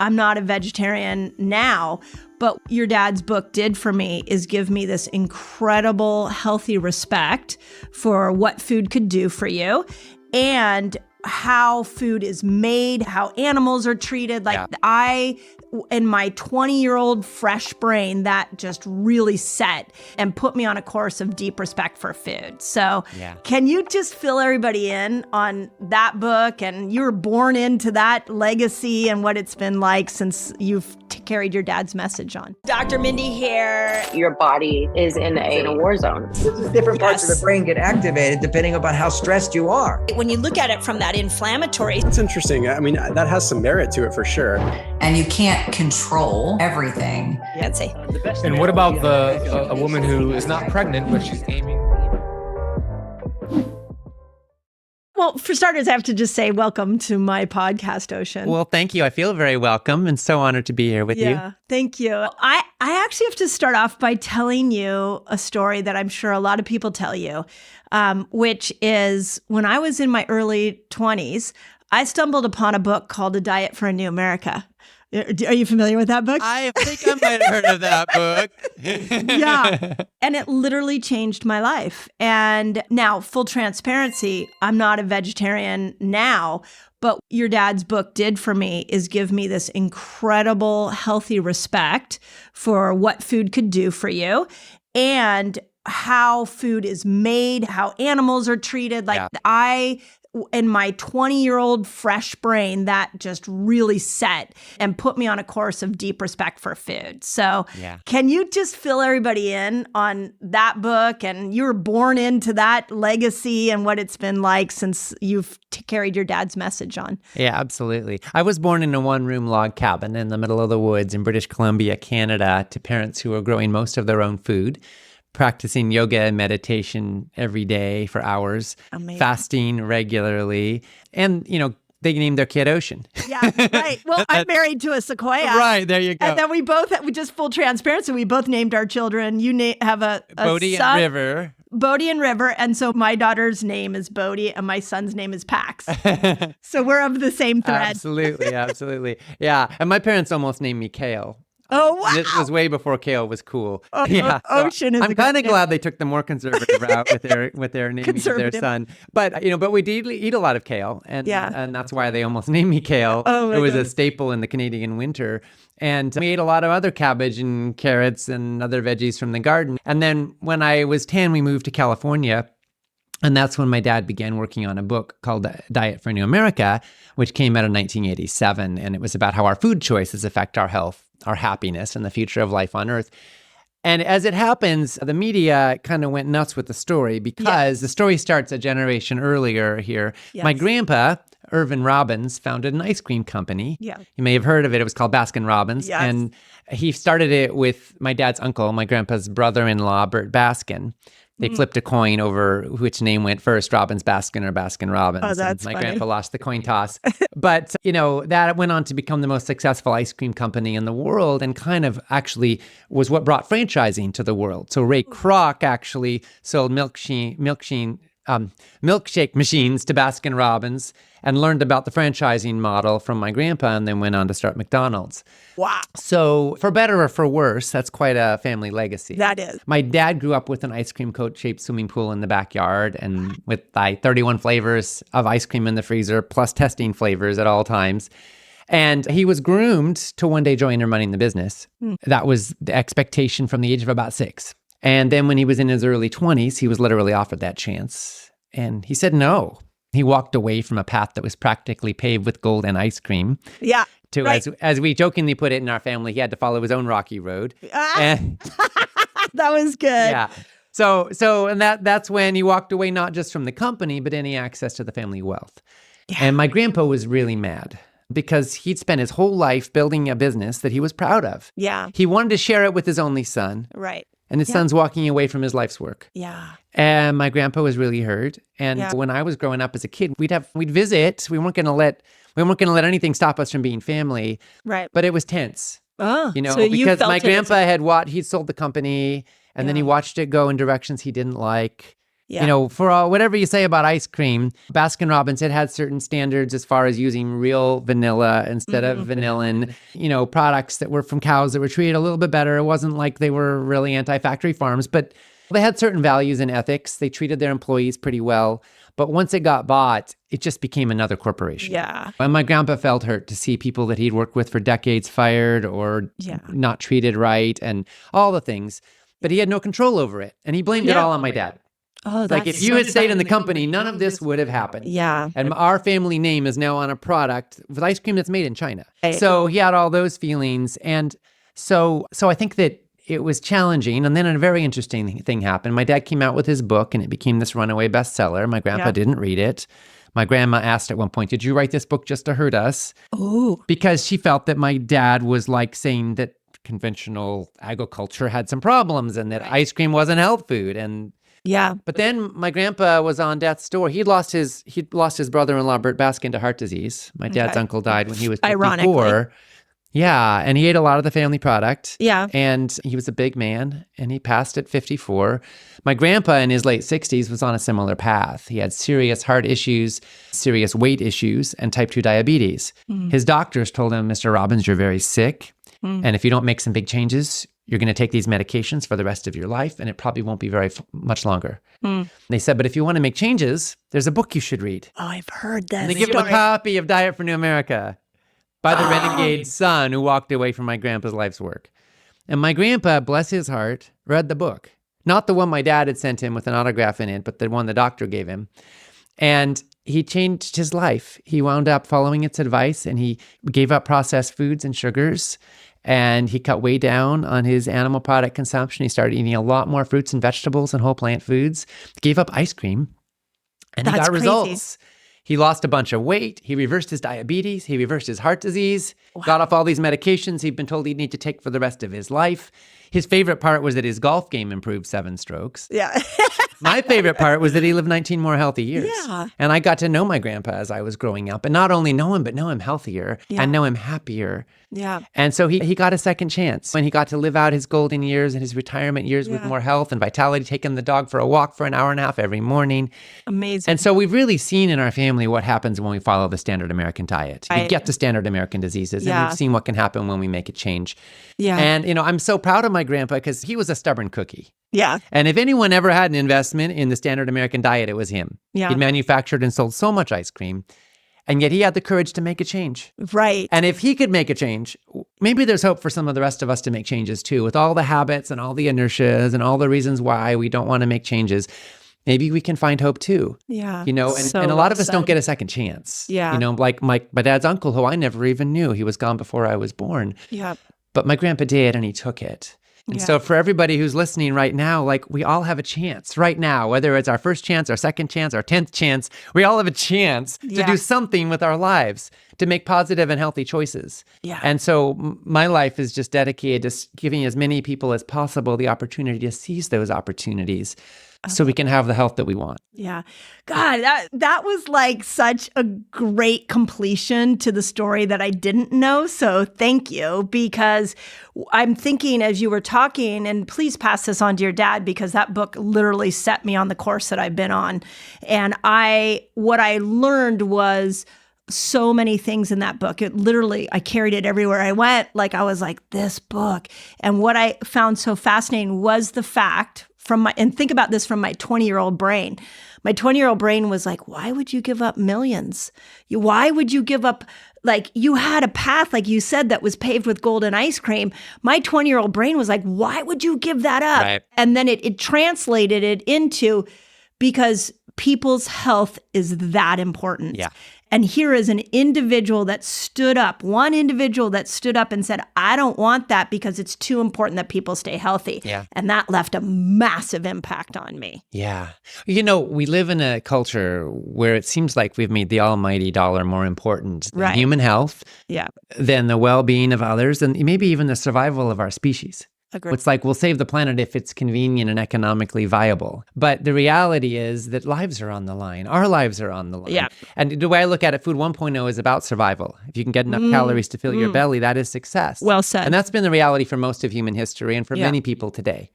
I'm not a vegetarian now, but your dad's book did for me is give me this incredible healthy respect for what food could do for you and how food is made, how animals are treated. In my 20-year-old fresh brain, that just really set and put me on a course of deep respect for food. So can you just fill everybody in on that book? And you were born into that legacy and what it's been like since you've carried your dad's message on. Dr. Mindy here. Your body is in a war zone. Different parts of the brain get activated depending upon how stressed you are. When you look at it from that inflammatory. It's interesting. I mean, that has some merit to it for sure. And you can't control everything. I'd say. And what about a woman who is not pregnant, but she's aiming? Well, for starters, I have to just say welcome to my podcast, Ocean. Well, thank you. I feel very welcome and so honored to be here with you. Yeah, thank you. I actually have to start off by telling you a story that I'm sure a lot of people tell you, which is when I was in my early 20s, I stumbled upon a book called A Diet for a New America. Are you familiar with that book? I think I might have heard of that book. Yeah. And it literally changed my life. And now, full transparency, I'm not a vegetarian now, but your dad's book did for me is give me this incredible healthy respect for what food could do for you and how food is made, how animals are treated. In my 20-year-old fresh brain, that just really set and put me on a course of deep respect for food. So can you just fill everybody in on that book? And you were born into that legacy and what it's been like since you've carried your dad's message on. Yeah, absolutely. I was born in a one-room log cabin in the middle of the woods in British Columbia, Canada, to parents who were growing most of their own food, practicing yoga and meditation every day for hours, fasting regularly, and, they named their kid Ocean. Yeah, right. Well, I'm married to a sequoia. Right, there you go. And then we just full transparency, we both named our children. You have a Bodhi son, and River. Bodhi and River. And so my daughter's name is Bodhi and my son's name is Pax. So we're of the same thread. Absolutely. Yeah. And my parents almost named me Kale. Oh, wow. This was way before kale was cool. Ocean is I'm kind of glad they took the more conservative route with their naming of their son. But we did eat a lot of kale, and that's why they almost named me Kale. It was a staple in the Canadian winter. And we ate a lot of other cabbage and carrots and other veggies from the garden. And then when I was 10, we moved to California. And that's when my dad began working on a book called Diet for a New America, which came out in 1987. And it was about how our food choices affect our health, our happiness, and the future of life on Earth. And as it happens, the media kind of went nuts with the story because the story starts a generation earlier here. Yes. My grandpa, Irvin Robbins, founded an ice cream company. Yeah. You may have heard of it. It was called Baskin Robbins. Yes. And he started it with my dad's uncle, my grandpa's brother-in-law, Bert Baskin. They flipped a coin over which name went first, Robbins Baskin or Baskin Robbins. Oh, that's my funny. grandpa lost the coin toss. But, that went on to become the most successful ice cream company in the world and kind of actually was what brought franchising to the world. So Ray Kroc actually sold milkshake machines to Baskin Robbins and learned about the franchising model from my grandpa and then went on to start McDonald's. Wow. So for better or for worse, that's quite a family legacy. That is. My dad grew up with an ice cream cone-shaped swimming pool in the backyard and with 31 flavors of ice cream in the freezer, plus testing flavors at all times. And he was groomed to one day join and running the business. That was the expectation from the age of about 6. And then when he was in his early 20s, he was literally offered that chance. And he said no. He walked away from a path that was practically paved with gold and ice cream. Yeah. To, right. as we jokingly put it in our family, he had to follow his own rocky road. That was good. Yeah. So and that's when he walked away not just from the company, but any access to the family wealth. Yeah. And my grandpa was really mad because he'd spent his whole life building a business that he was proud of. Yeah. He wanted to share it with his only son. Right. And his son's walking away from his life's work. Yeah. And my grandpa was really hurt. And when I was growing up as a kid, we'd visit. We weren't going to let anything stop us from being family. Right. But it was tense. Oh. So because my grandpa he'd sold the company and then he watched it go in directions he didn't like. Yeah. You know, for all, whatever you say about ice cream, Baskin-Robbins, it had certain standards as far as using real vanilla instead of vanillin, you know, products that were from cows that were treated a little bit better. It wasn't like they were really anti-factory farms, but they had certain values and ethics. They treated their employees pretty well. But once it got bought, it just became another corporation. Yeah. And my grandpa felt hurt to see people that he'd worked with for decades fired or not treated right and all the things. But he had no control over it. And he blamed it all on my dad. Oh, like if you had stayed in the company, none of this would have happened. Yeah. And our family name is now on a product with ice cream that's made in China. So he had all those feelings. And so I think that it was challenging. And then a very interesting thing happened. My dad came out with his book and it became this runaway bestseller. My grandpa didn't read it. My grandma asked at one point, did you write this book just to hurt us? Oh. Because she felt that my dad was like saying that conventional agriculture had some problems and that ice cream wasn't health food. And but then my grandpa was on death's door. He'd lost his brother-in-law, Bert Baskin, to heart disease. My dad's uncle died when he was 54. Ironically. Yeah, and he ate a lot of the family product. Yeah. And he was a big man, and he passed at 54. My grandpa in his late 60s was on a similar path. He had serious heart issues, serious weight issues, and type 2 diabetes. His doctors told him, Mr. Robbins, you're very sick, and if you don't make some big changes, you're going to take these medications for the rest of your life, and it probably won't be very much longer. They said, but if you want to make changes, there's a book you should read. Oh, I've heard that. And they give him a copy of Diet for New America by the renegade son who walked away from my grandpa's life's work. And my grandpa, bless his heart, read the book. Not the one my dad had sent him with an autograph in it, but the one the doctor gave him. And he changed his life. He wound up following its advice, and he gave up processed foods and sugars. And he cut way down on his animal product consumption. He started eating a lot more fruits and vegetables and whole plant foods. Gave up ice cream, and he got results. He lost a bunch of weight. He reversed his diabetes. He reversed his heart disease. Got off all these medications he'd been told he'd need to take for the rest of his life. His favorite part was that his golf game improved 7 strokes. Yeah. My favorite part was that he lived 19 more healthy years. Yeah. And I got to know my grandpa as I was growing up. And not only know him, but know him healthier and know him happier. Yeah. And so he got a second chance when he got to live out his golden years and his retirement years with more health and vitality, taking the dog for a walk for an hour and a half every morning. Amazing. And so we've really seen in our family what happens when we follow the standard American diet. We get the standard American diseases, and we've seen what can happen when we make a change. Yeah. And, you know, I'm so proud of my grandpa because he was a stubborn cookie. Yeah. And if anyone ever had an investment in the standard American diet, it was him. Yeah. He'd manufactured and sold so much ice cream. And yet he had the courage to make a change. Right. And if he could make a change, maybe there's hope for some of the rest of us to make changes too. With all the habits and all the inertias and all the reasons why we don't want to make changes, maybe we can find hope too. Yeah. You know, and a lot of us don't get a second chance. Yeah. You know, like my dad's uncle, who I never even knew. He was gone before I was born. Yeah. But my grandpa did, and he took it. And so for everybody who's listening right now, like we all have a chance right now, whether it's our first chance, our second chance, our 10th chance, we all have a chance to do something with our lives, to make positive and healthy choices. Yeah. And so my life is just dedicated to giving as many people as possible the opportunity to seize those opportunities so we can have the health that we want. Yeah. God, that was like such a great completion to the story that I didn't know. So thank you, because I'm thinking as you were talking, and please pass this on to your dad, because that book literally set me on the course that I've been on. And what I learned was so many things in that book. It literally, I carried it everywhere I went. Like I was like, this book. And what I found so fascinating was the fact and think about this from my 20-year-old brain. My 20-year-old brain was like, why would you give up millions? Why would you give up, like you had a path, like you said, that was paved with golden ice cream. My 20-year-old brain was like, why would you give that up? Right. And then it translated it into, because people's health is that important. Yeah. And here is an individual that stood up, one individual that stood up and said, I don't want that because it's too important that people stay healthy. Yeah. And that left a massive impact on me. Yeah. You know, we live in a culture where it seems like we've made the almighty dollar more important than human health, than the well-being of others, and maybe even the survival of our species. Agreed. It's like we'll save the planet if it's convenient and economically viable. But the reality is that lives are on the line. Our lives are on the line. Yeah. And the way I look at it, Food 1.0 is about survival. If you can get enough calories to fill your belly, that is success. Well said. And that's been the reality for most of human history and for many people today.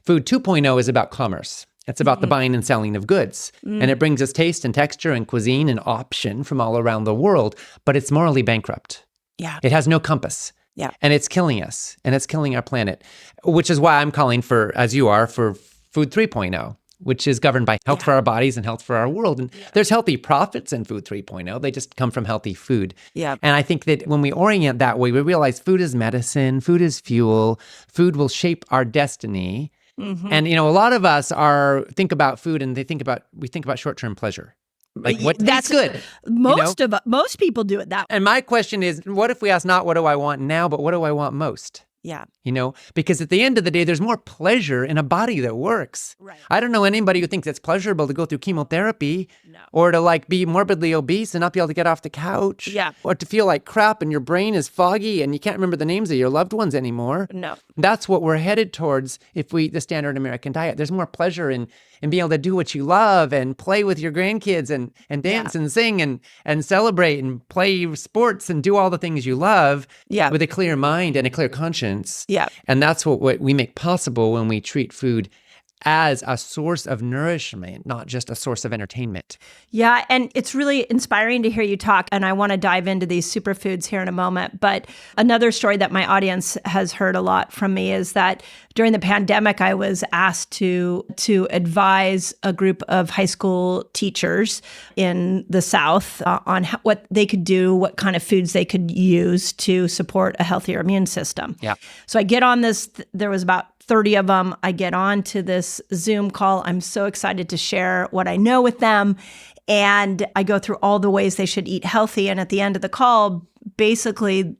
Food 2.0 is about commerce. It's about the buying and selling of goods. And it brings us taste and texture and cuisine and option from all around the world, but it's morally bankrupt. Yeah. It has no compass. Yeah. And it's killing us, and it's killing our planet, which is why I'm calling for, as you are, for Food 3.0, which is governed by health for our bodies and health for our world. And there's healthy profits in Food 3.0. They just come from healthy food. Yeah. And I think that when we orient that way, we realize food is medicine, food is fuel, food will shape our destiny. And, a lot of us think about food and we think about short-term pleasure. Like that's good. Most people do it that way. And my question is, what if we ask not what do I want now, but what do I want most? Yeah. Because at the end of the day, there's more pleasure in a body that works. Right. I don't know anybody who thinks it's pleasurable to go through chemotherapy or to be morbidly obese and not be able to get off the couch. Yeah. Or to feel like crap and your brain is foggy and you can't remember the names of your loved ones anymore. No. That's what we're headed towards if the standard American diet. There's more pleasure in being able to do what you love and play with your grandkids and dance and sing and celebrate and play sports and do all the things you love with a clear mind and a clear conscience. Yeah. And that's what we make possible when we treat food as a source of nourishment, not just a source of entertainment. Yeah, and it's really inspiring to hear you talk, and I want to dive into these superfoods here in a moment. But another story that my audience has heard a lot from me is that during the pandemic, I was asked to advise a group of high school teachers in the South on what they could do, what kind of foods they could use to support a healthier immune system. Yeah. So I get on this, there was about 30 of them. I get on to this Zoom call. I'm so excited to share what I know with them. And I go through all the ways they should eat healthy. And at the end of the call, basically,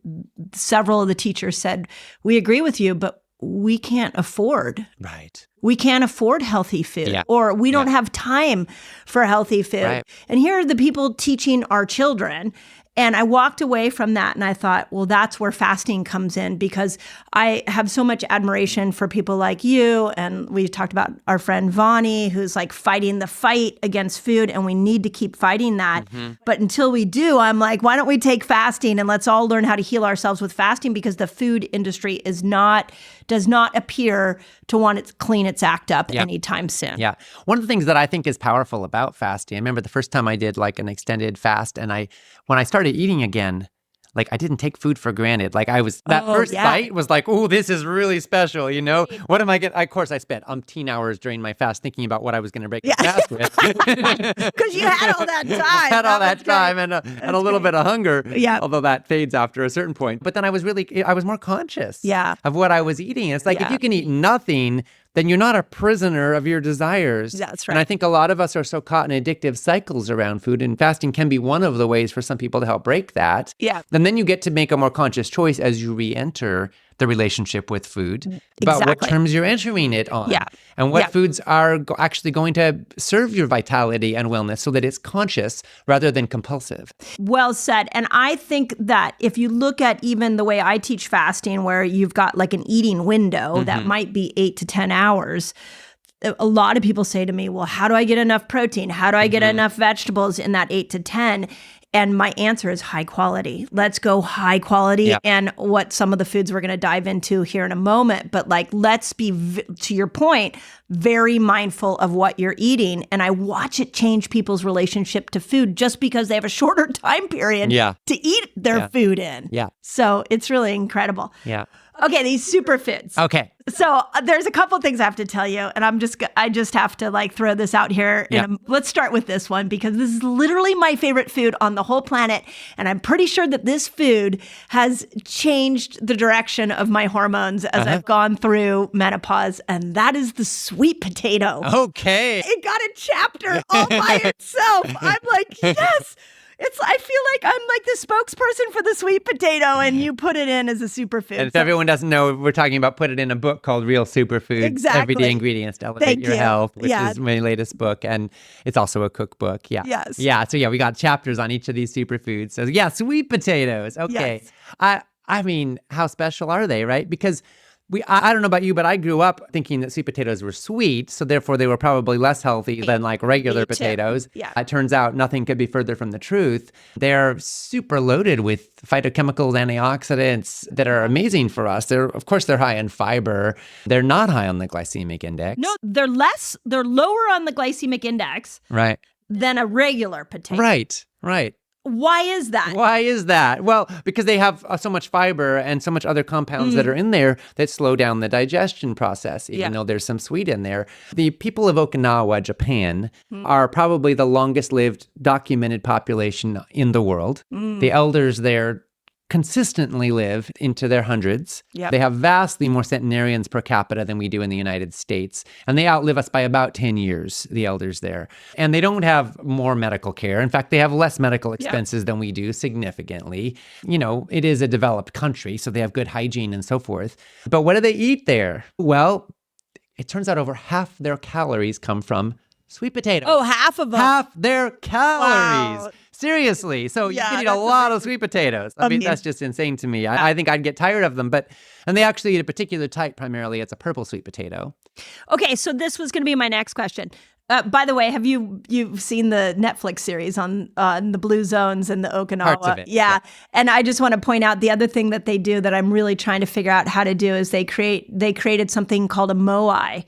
several of the teachers said, we agree with you, but we can't afford. Right. We can't afford healthy food, or we don't have time for healthy food. Right. And here are the people teaching our children. And I walked away from that and I thought, well, that's where fasting comes in, because I have so much admiration for people like you. And we talked about our friend Vani, who's like fighting the fight against food, and we need to keep fighting that. But until we do, I'm like, why don't we take fasting and let's all learn how to heal ourselves with fasting, because the food industry does not appear to want to clean its act up anytime soon. Yeah. One of the things that I think is powerful about fasting, I remember the first time I did like an extended fast, and when I started eating again, like I didn't take food for granted. Like first bite was like, oh, this is really special, What am I getting? Of course, I spent umpteen hours during my fast thinking about what I was going to break the fast with. Because you had all that time. Had all that time and a little bit of hunger. Yeah. Although that fades after a certain point. But then I was more conscious of what I was eating. It's like if you can eat nothing, then you're not a prisoner of your desires. That's right. And I think a lot of us are so caught in addictive cycles around food, and fasting can be one of the ways for some people to help break that. Yeah. And then you get to make a more conscious choice as you re-enter the relationship with food about what terms you're entering it on. Yeah. And what foods are actually going to serve your vitality and wellness so that it's conscious rather than compulsive. Well said. And I think that if you look at even the way I teach fasting, where you've got like an eating window that might be 8 to 10 hours, a lot of people say to me, well, how do I get enough protein? How do I get enough vegetables in that 8 to 10? And my answer is high quality. Let's go high quality, and what some of the foods we're going to dive into here in a moment. But like, let's be, to your point, very mindful of what you're eating. And I watch it change people's relationship to food just because they have a shorter time period to eat their food in. Yeah. So it's really incredible. Yeah. Okay, these superfoods. Okay. So there's a couple things I have to tell you, and I just have to like throw this out here. Let's start with this one, because this is literally my favorite food on the whole planet, and I'm pretty sure that this food has changed the direction of my hormones as I've gone through menopause, and that is the sweet potato. Okay. It got a chapter all by itself. I'm like, yes. I feel like I'm like the spokesperson for the sweet potato, and you put it in as a superfood. And if everyone doesn't know, we're talking about put it in a book called Real Superfoods, Everyday Ingredients to Elevate Your Health, which is my latest book. And it's also a cookbook. Yeah. Yes. Yeah. So we got chapters on each of these superfoods. So sweet potatoes. Okay. Yes. I mean, how special are they, right? Because I don't know about you, but I grew up thinking that sweet potatoes were sweet, so therefore they were probably less healthy than like regular potatoes. Yeah. It turns out nothing could be further from the truth. They're super loaded with phytochemicals, antioxidants that are amazing for us. Of course, they're high in fiber. They're not high on the glycemic index. No, they're lower on the glycemic index Right. than a regular potato. Right. Why is that? Why is that? Well, because they have so much fiber and so much other compounds that are in there that slow down the digestion process, even though there's some sweet in there. The people of Okinawa, Japan, are probably the longest lived documented population in the world. The elders there consistently live into their hundreds. Yep. They have vastly more centenarians per capita than we do in the United States. And they outlive us by about 10 years, the elders there. And they don't have more medical care. In fact, they have less medical expenses than we do, significantly. You know, it is a developed country, so they have good hygiene and so forth. But what do they eat there? Well, it turns out over half their calories come from sweet potatoes. Oh, half of them. Half their calories. Wow. Seriously. So you can eat a that's lot of sweet potatoes. I mean, that's just insane to me. I think I'd get tired of them. And they actually eat a particular type primarily. It's a purple sweet potato. Okay, so this was going to be my next question. By the way, have you've seen the Netflix series on the blue zones and the Okinawa? Parts of it. Yeah. And I just want to point out the other thing that they do that I'm really trying to figure out how to do is they created something called a moai.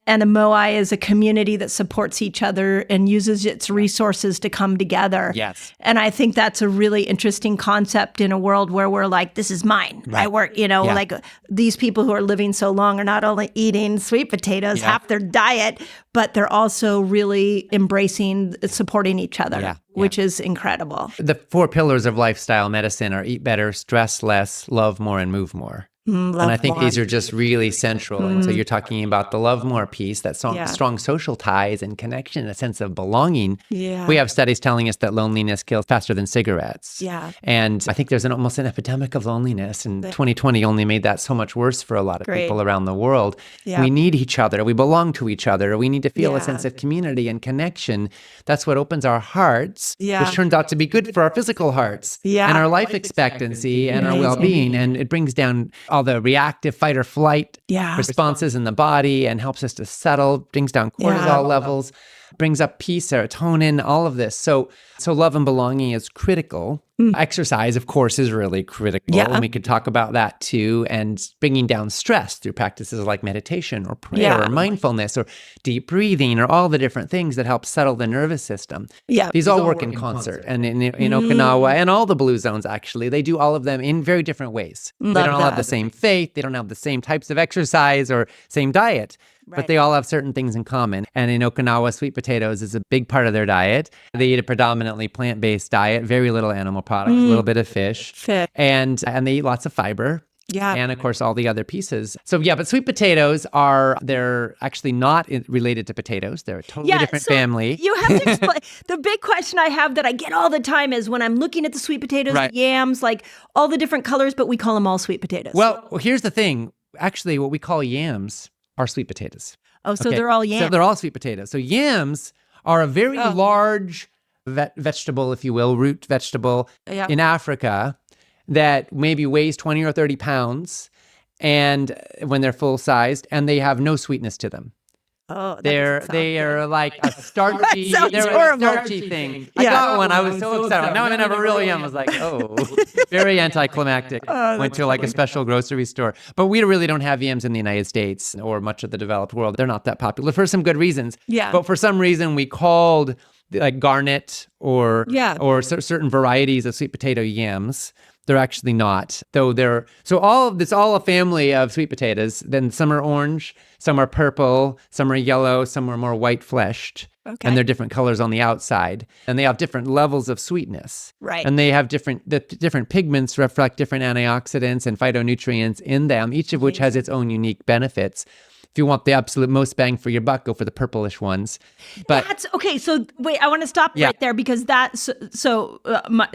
And a moai is a community that supports each other and uses its resources to come together. Yes. And I think that's a really interesting concept in a world where we're like, this is mine. Right. I work, like these people who are living so long are not only eating sweet potatoes, half their diet, but they're also really embracing, supporting each other, which is incredible. The 4 pillars of lifestyle medicine are eat better, stress less, love more, and move more. And I think these are just really central. And so you're talking about the love more piece, that strong social ties and connection, a sense of belonging. Yeah. We have studies telling us that loneliness kills faster than cigarettes. Yeah. And I think there's almost an epidemic of loneliness. And 2020 only made that so much worse for a lot of people around the world. Yeah. We need each other. We belong to each other. We need to feel a sense of community and connection. That's what opens our hearts, which turns out to be good for our physical hearts and our life expectancy and our well-being. And it brings down all the reactive fight or flight responses in the body and helps us to settle, brings down cortisol levels, brings up peace, serotonin, all of this. So love and belonging is critical. Exercise, of course, is really critical. And we could talk about that too. And bringing down stress through practices like meditation or prayer or mindfulness or deep breathing or all the different things that help settle the nervous system. Yeah. These all work in concert. And in Okinawa and all the blue zones, actually, they do all of them in very different ways. They don't all have the same faith. They don't have the same types of exercise or same diet. But they all have certain things in common. And in Okinawa, sweet potatoes is a big part of their diet. They eat a predominantly plant-based diet, very little animal products, a little bit of fish. And they eat lots of fiber. Yeah. And of course, all the other pieces. So but sweet potatoes they're actually not related to potatoes. They're a totally different family. You have to explain. The big question I have that I get all the time is when I'm looking at the sweet potatoes, the yams, like all the different colors, but we call them all sweet potatoes. Well, here's the thing. Actually, what we call yams are sweet potatoes. Oh, so they're all yams. So they're all sweet potatoes. So yams are a very large vegetable, if you will, root vegetable in Africa that maybe weighs 20 or 30 pounds and when they're full sized, and they have no sweetness to them. Oh, they are like a starchy, thing. I got one. I was so excited. Now I'm gonna have a real yam. I was like, very anticlimactic. Went to like a special grocery store. But we really don't have yams in the United States or much of the developed world. They're not that popular for some good reasons. Yeah. But for some reason, we called like garnet or certain varieties of sweet potato yams. They're actually not, though it's all a family of sweet potatoes. Then some are orange, some are purple, some are yellow, some are more white-fleshed. Okay. And they're different colors on the outside. And they have different levels of sweetness. Right. And they have different pigments reflect different antioxidants and phytonutrients in them, each of which has its own unique benefits. If you want the absolute most bang for your buck, go for the purplish ones. But that's okay. So wait, I want to stop right there because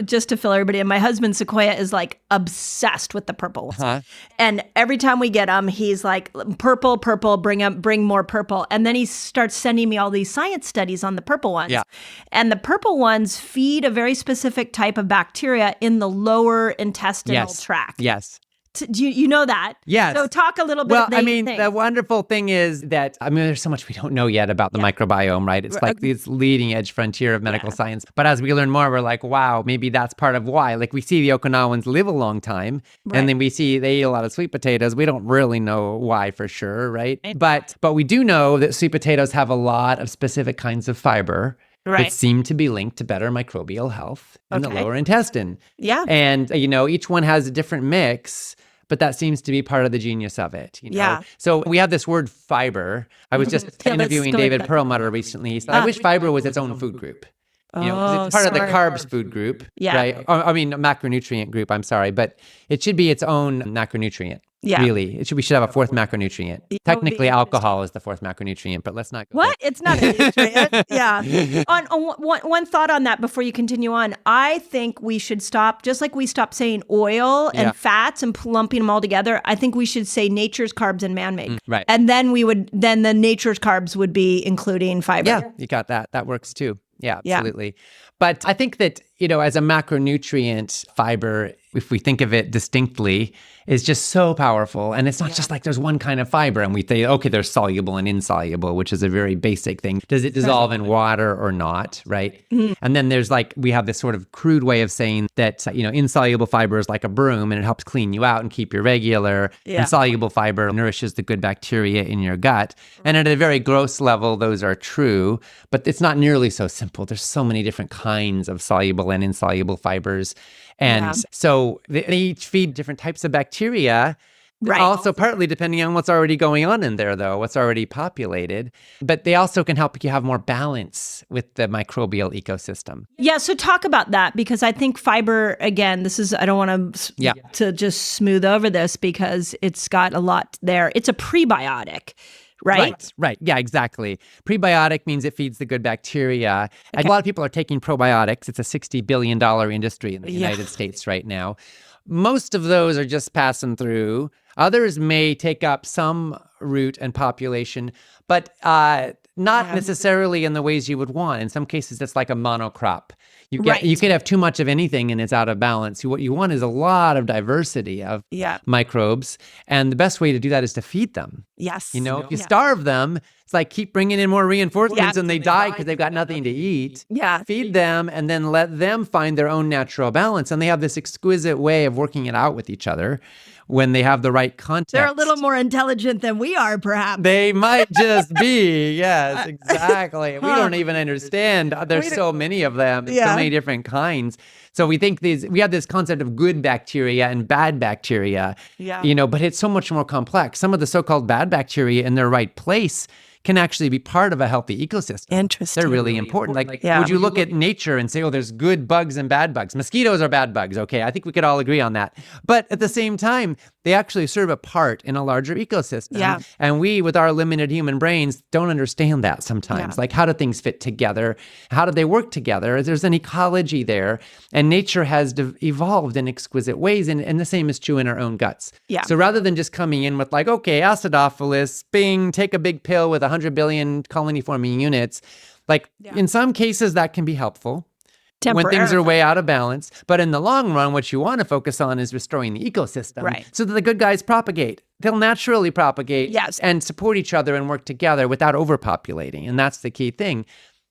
just to fill everybody in, my husband Sequoia is like obsessed with the purple ones. And every time we get them, he's like, purple, bring more purple. And then he starts sending me all these science studies on the purple ones. Yeah. And the purple ones feed a very specific type of bacteria in the lower intestinal tract. Yes. You know that? Yes. So talk a little bit. Well, I mean, the wonderful thing is that, there's so much we don't know yet about the microbiome, right? It's like this leading edge frontier of medical science. But as we learn more, we're like, wow, maybe that's part of why. Like we see the Okinawans live a long time, and then we see they eat a lot of sweet potatoes. We don't really know why for sure, right? But we do know that sweet potatoes have a lot of specific kinds of fiber that seem to be linked to better microbial health in the lower intestine. Yeah. And, each one has a different mix, but that seems to be part of the genius of it. Yeah. So we have this word fiber. I was just interviewing David Perlmutter recently. He said, I wish fiber was its own food group. 'Cause it's part of the carbs food group, right? Macronutrient group, I'm sorry. But it should be its own macronutrient. Yeah. Really. We should have a fourth macronutrient. Technically, alcohol is the fourth macronutrient, but let's not go What? There. It's not a nutrient. Yeah. One thought on that before you continue on. I think we should stop, just like we stopped saying oil and fats and lumping them all together. I think we should say nature's carbs and man-made. Right. And then then the nature's carbs would be including fiber. Yeah, you got that. That works too. Yeah, absolutely. But I think that, as a macronutrient, fiber, if we think of it distinctly, is just so powerful. And it's not just like there's one kind of fiber and we say, okay, there's soluble and insoluble, which is a very basic thing. Does it dissolve in water or not, right? Mm-hmm. And then there's we have this sort of crude way of saying that, insoluble fiber is like a broom and it helps clean you out and keep you regular. Yeah. And soluble fiber nourishes the good bacteria in your gut. And at a very gross level, those are true, but it's not nearly so simple. There's so many different kinds of soluble and insoluble fibers. And so they each feed different types of bacteria, also partly depending on what's already going on in there, though, what's already populated. But they also can help you have more balance with the microbial ecosystem. Yeah, so talk about that, because I think fiber, again, I don't want to just smooth over this because it's got a lot there. It's a prebiotic. Right? Right. Yeah, exactly. Prebiotic means it feeds the good bacteria. And a lot of people are taking probiotics. It's a $60 billion industry in the United States right now. Most of those are just passing through. Others may take up some root and population, but not necessarily in the ways you would want. In some cases, it's like a monocrop. You could have too much of anything and it's out of balance. What you want is a lot of diversity of microbes. And the best way to do that is to feed them. Yes. If you starve them, it's like keep bringing in more reinforcements and they die because they've got nothing to eat. Yeah. Feed them and then let them find their own natural balance. And they have this exquisite way of working it out with each other when they have the right context. They're a little more intelligent than we are, perhaps. They might just be. Yes, exactly. We don't even understand. There's so many of them, so many different kinds. So we think we have this concept of good bacteria and bad bacteria, but it's so much more complex. Some of the so-called bad bacteria in their right place can actually be part of a healthy ecosystem. Interesting. They're really important. Would you look at nature and say, oh, there's good bugs and bad bugs? Mosquitoes are bad bugs. Okay, I think we could all agree on that. But at the same time, they actually serve a part in a larger ecosystem. Yeah. And we, with our limited human brains, don't understand that sometimes. Like, how do things fit together? How do they work together? There's an ecology there. And nature has evolved in exquisite ways. And the same is true in our own guts. Yeah. So rather than just coming in with okay, acidophilus, bing, take a big pill with 100 billion colony-forming units, in some cases that can be helpful. When things are way out of balance. But in the long run, what you want to focus on is restoring the ecosystem so that the good guys propagate. They'll naturally propagate and support each other and work together without overpopulating. And that's the key thing.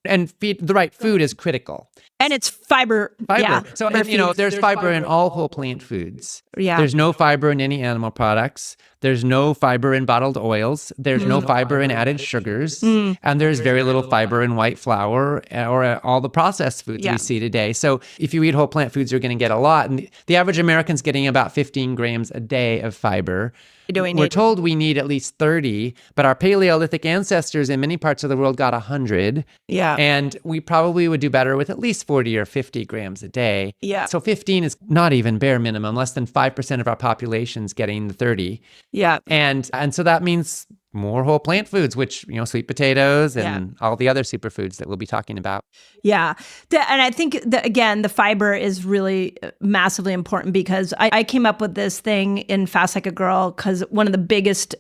And feed the right food is critical. And it's fiber. Yeah. So, there's fiber in all whole plant foods. Yeah. There's no fiber in any animal products. There's no fiber in bottled oils. There's no fiber in added sugars. And there's very little fiber in white flour or all the processed foods we see today. So if you eat whole plant foods, you're going to get a lot. And the average American's getting about 15 grams a day of fiber. We're told we need at least 30, but our Paleolithic ancestors in many parts of the world got 100. Yeah. And we probably would do better with at least 40 or 50 grams a day. Yeah. So 15 is not even bare minimum. Less than 5% of our population's getting the 30. Yeah. And so that means more whole plant foods, which, sweet potatoes and all the other superfoods that we'll be talking about. Yeah. And I think that, again, the fiber is really massively important because I came up with this thing in Fast Like a Girl because one of the biggest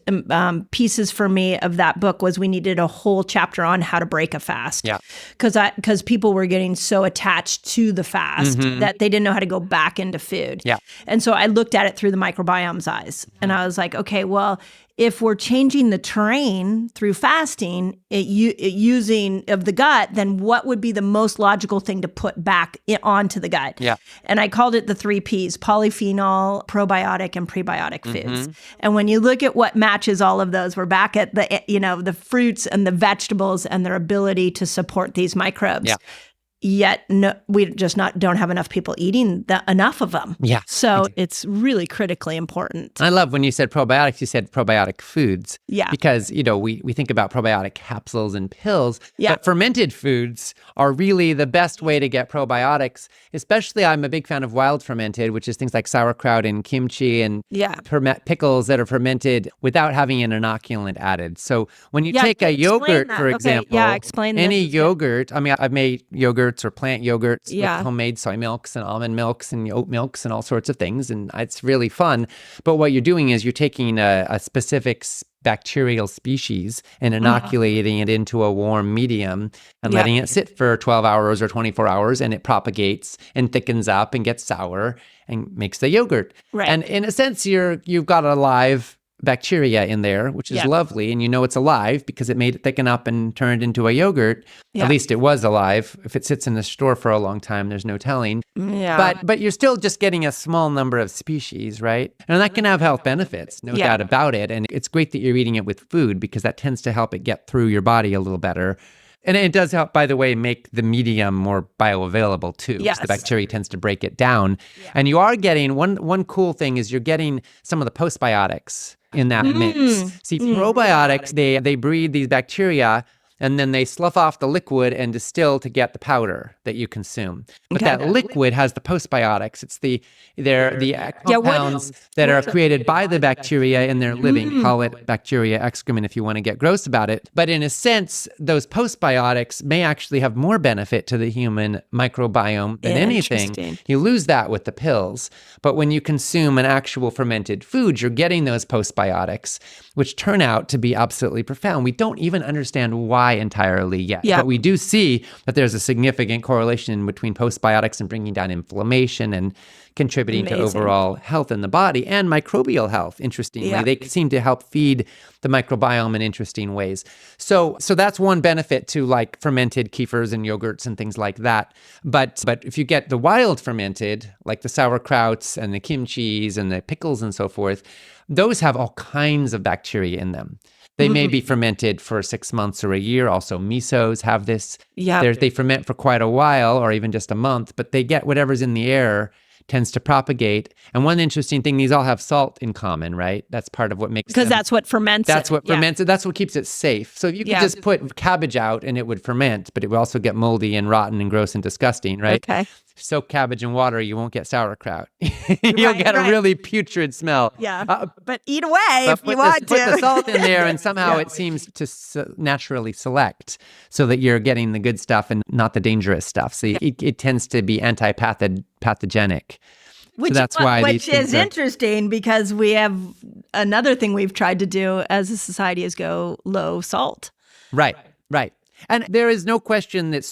pieces for me of that book was we needed a whole chapter on how to break a fast. Yeah. Because people were getting so attached to the fast that they didn't know how to go back into food. Yeah. And so I looked at it through the microbiome's eyes. And I was like, okay, well, if we're changing the terrain through fasting, using of the gut, then what would be the most logical thing to put back onto the gut? Yeah. And I called it the 3 Ps: polyphenol, probiotic, and prebiotic foods. And when you look at what matches all of those, we're back at the fruits and the vegetables and their ability to support these microbes. Yeah. Yet we just don't have enough people eating enough of them. Yeah. So it's really critically important. I love when you said probiotics, you said probiotic foods. Yeah. Because, we think about probiotic capsules and pills, Yeah. but fermented foods are really the best way to get probiotics. Especially, I'm a big fan of wild fermented, which is things like sauerkraut and kimchi and pickles that are fermented without having an inoculant added. So when you take a yogurt, for example, explain any yogurt, I've made yogurts or plant yogurts with Yeah. homemade soy milks and almond milks and oat milks and all sorts of things. And it's really fun. But what you're doing is you're taking a specific bacterial species and inoculating it into a warm medium and letting it sit for 12 hours or 24 hours, and it propagates and thickens up and gets sour and makes the yogurt. Right. And in a sense, you've got a live bacteria in there, which is lovely. And it's alive because it made it thicken up and turned into a yogurt. Yeah. At least it was alive. If it sits in the store for a long time, there's no telling. Yeah. But you're still just getting a small number of species, right? And that can have health benefits, no doubt about it. And it's great that you're eating it with food because that tends to help it get through your body a little better. And it does help, by the way, make the medium more bioavailable too. Yes. The bacteria tends to break it down. Yeah. And you are getting, one cool thing is you're getting some of the postbiotics in that mix. See, probiotics, they breed these bacteria and then they slough off the liquid and distill to get the powder that you consume. But that liquid has the postbiotics. It's the compounds that are created by the bacteria in their living. Call it bacteria excrement if you want to get gross about it. But in a sense, those postbiotics may actually have more benefit to the human microbiome than anything. You lose that with the pills. But when you consume an actual fermented food, you're getting those postbiotics, which turn out to be absolutely profound. We don't even understand why entirely yet. But we do see that there's a significant correlation between postbiotics and bringing down inflammation and contributing to overall health in the body and microbial health. Interestingly, they seem to help feed the microbiome in interesting ways. So that's one benefit to like fermented kefirs and yogurts and things like that. But if you get the wild fermented, like the sauerkrauts and the kimchis and the pickles and so forth, those have all kinds of bacteria in them. They may be fermented for 6 months or a year. Also, misos have this. They ferment for quite a while or even just a month, but they get whatever's in the air tends to propagate. And one interesting thing, these all have salt in common, right? That's part of what makes because that's what ferments That's what ferments it. That's what keeps it safe. So you could just put cabbage out and it would ferment, but it would also get moldy and rotten and gross and disgusting, right? Okay. Soak cabbage in water, you won't get sauerkraut. You'll get a really putrid smell. Yeah, but eat away if you want to. Put the salt in there and somehow it seems to naturally select so that you're getting the good stuff and not the dangerous stuff. So it tends to be anti-pathogenic. Which is interesting because we have another thing we've tried to do as a society is go low salt. Right. And there is no question that